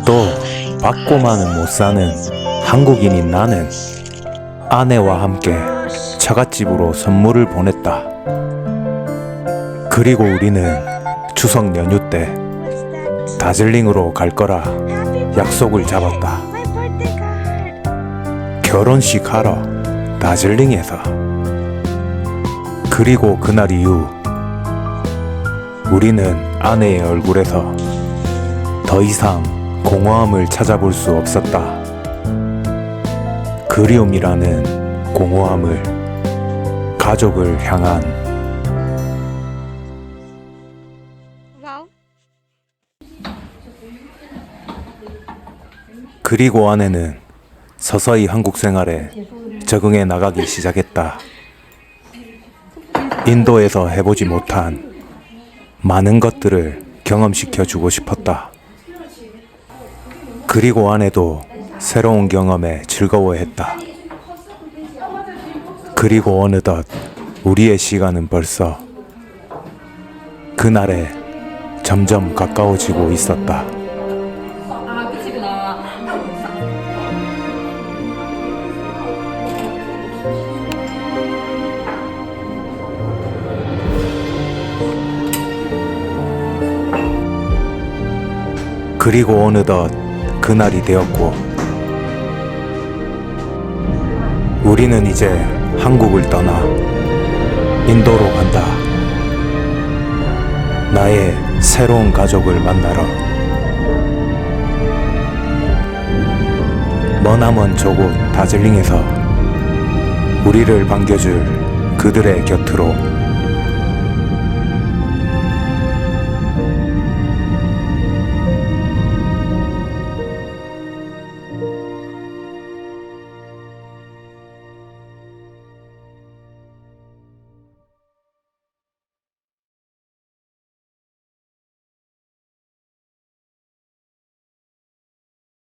또 받고만은 못 사는 한국인인 나는 아내와 함께 처갓집으로 선물을 보냈다. 그리고 우리는 추석 연휴 때 다즐링으로 갈 거라 약속을 잡았다. 결혼식 하러 다즐링에서. 그리고 그날 이후 우리는 아내의 얼굴에서 더 이상 공허함을 찾아볼 수 없었다. 그리움이라는 공허함을, 가족을 향한. 그리고 아내는 서서히 한국 생활에 적응해 나가기 시작했다. 인도에서 해보지 못한 많은 것들을 경험시켜 주고 싶었다. 그리고 아내도 새로운 경험에 즐거워했다. 그리고 어느덧 우리의 시간은 벌써 그날에 점점 가까워지고 있었다. 그리고 어느덧 그날이 되었고, 우리는 이제 한국을 떠나 인도로 간다. 나의 새로운 가족을 만나러. 머나먼 저곳 다즐링에서 우리를 반겨줄 그들의 곁으로.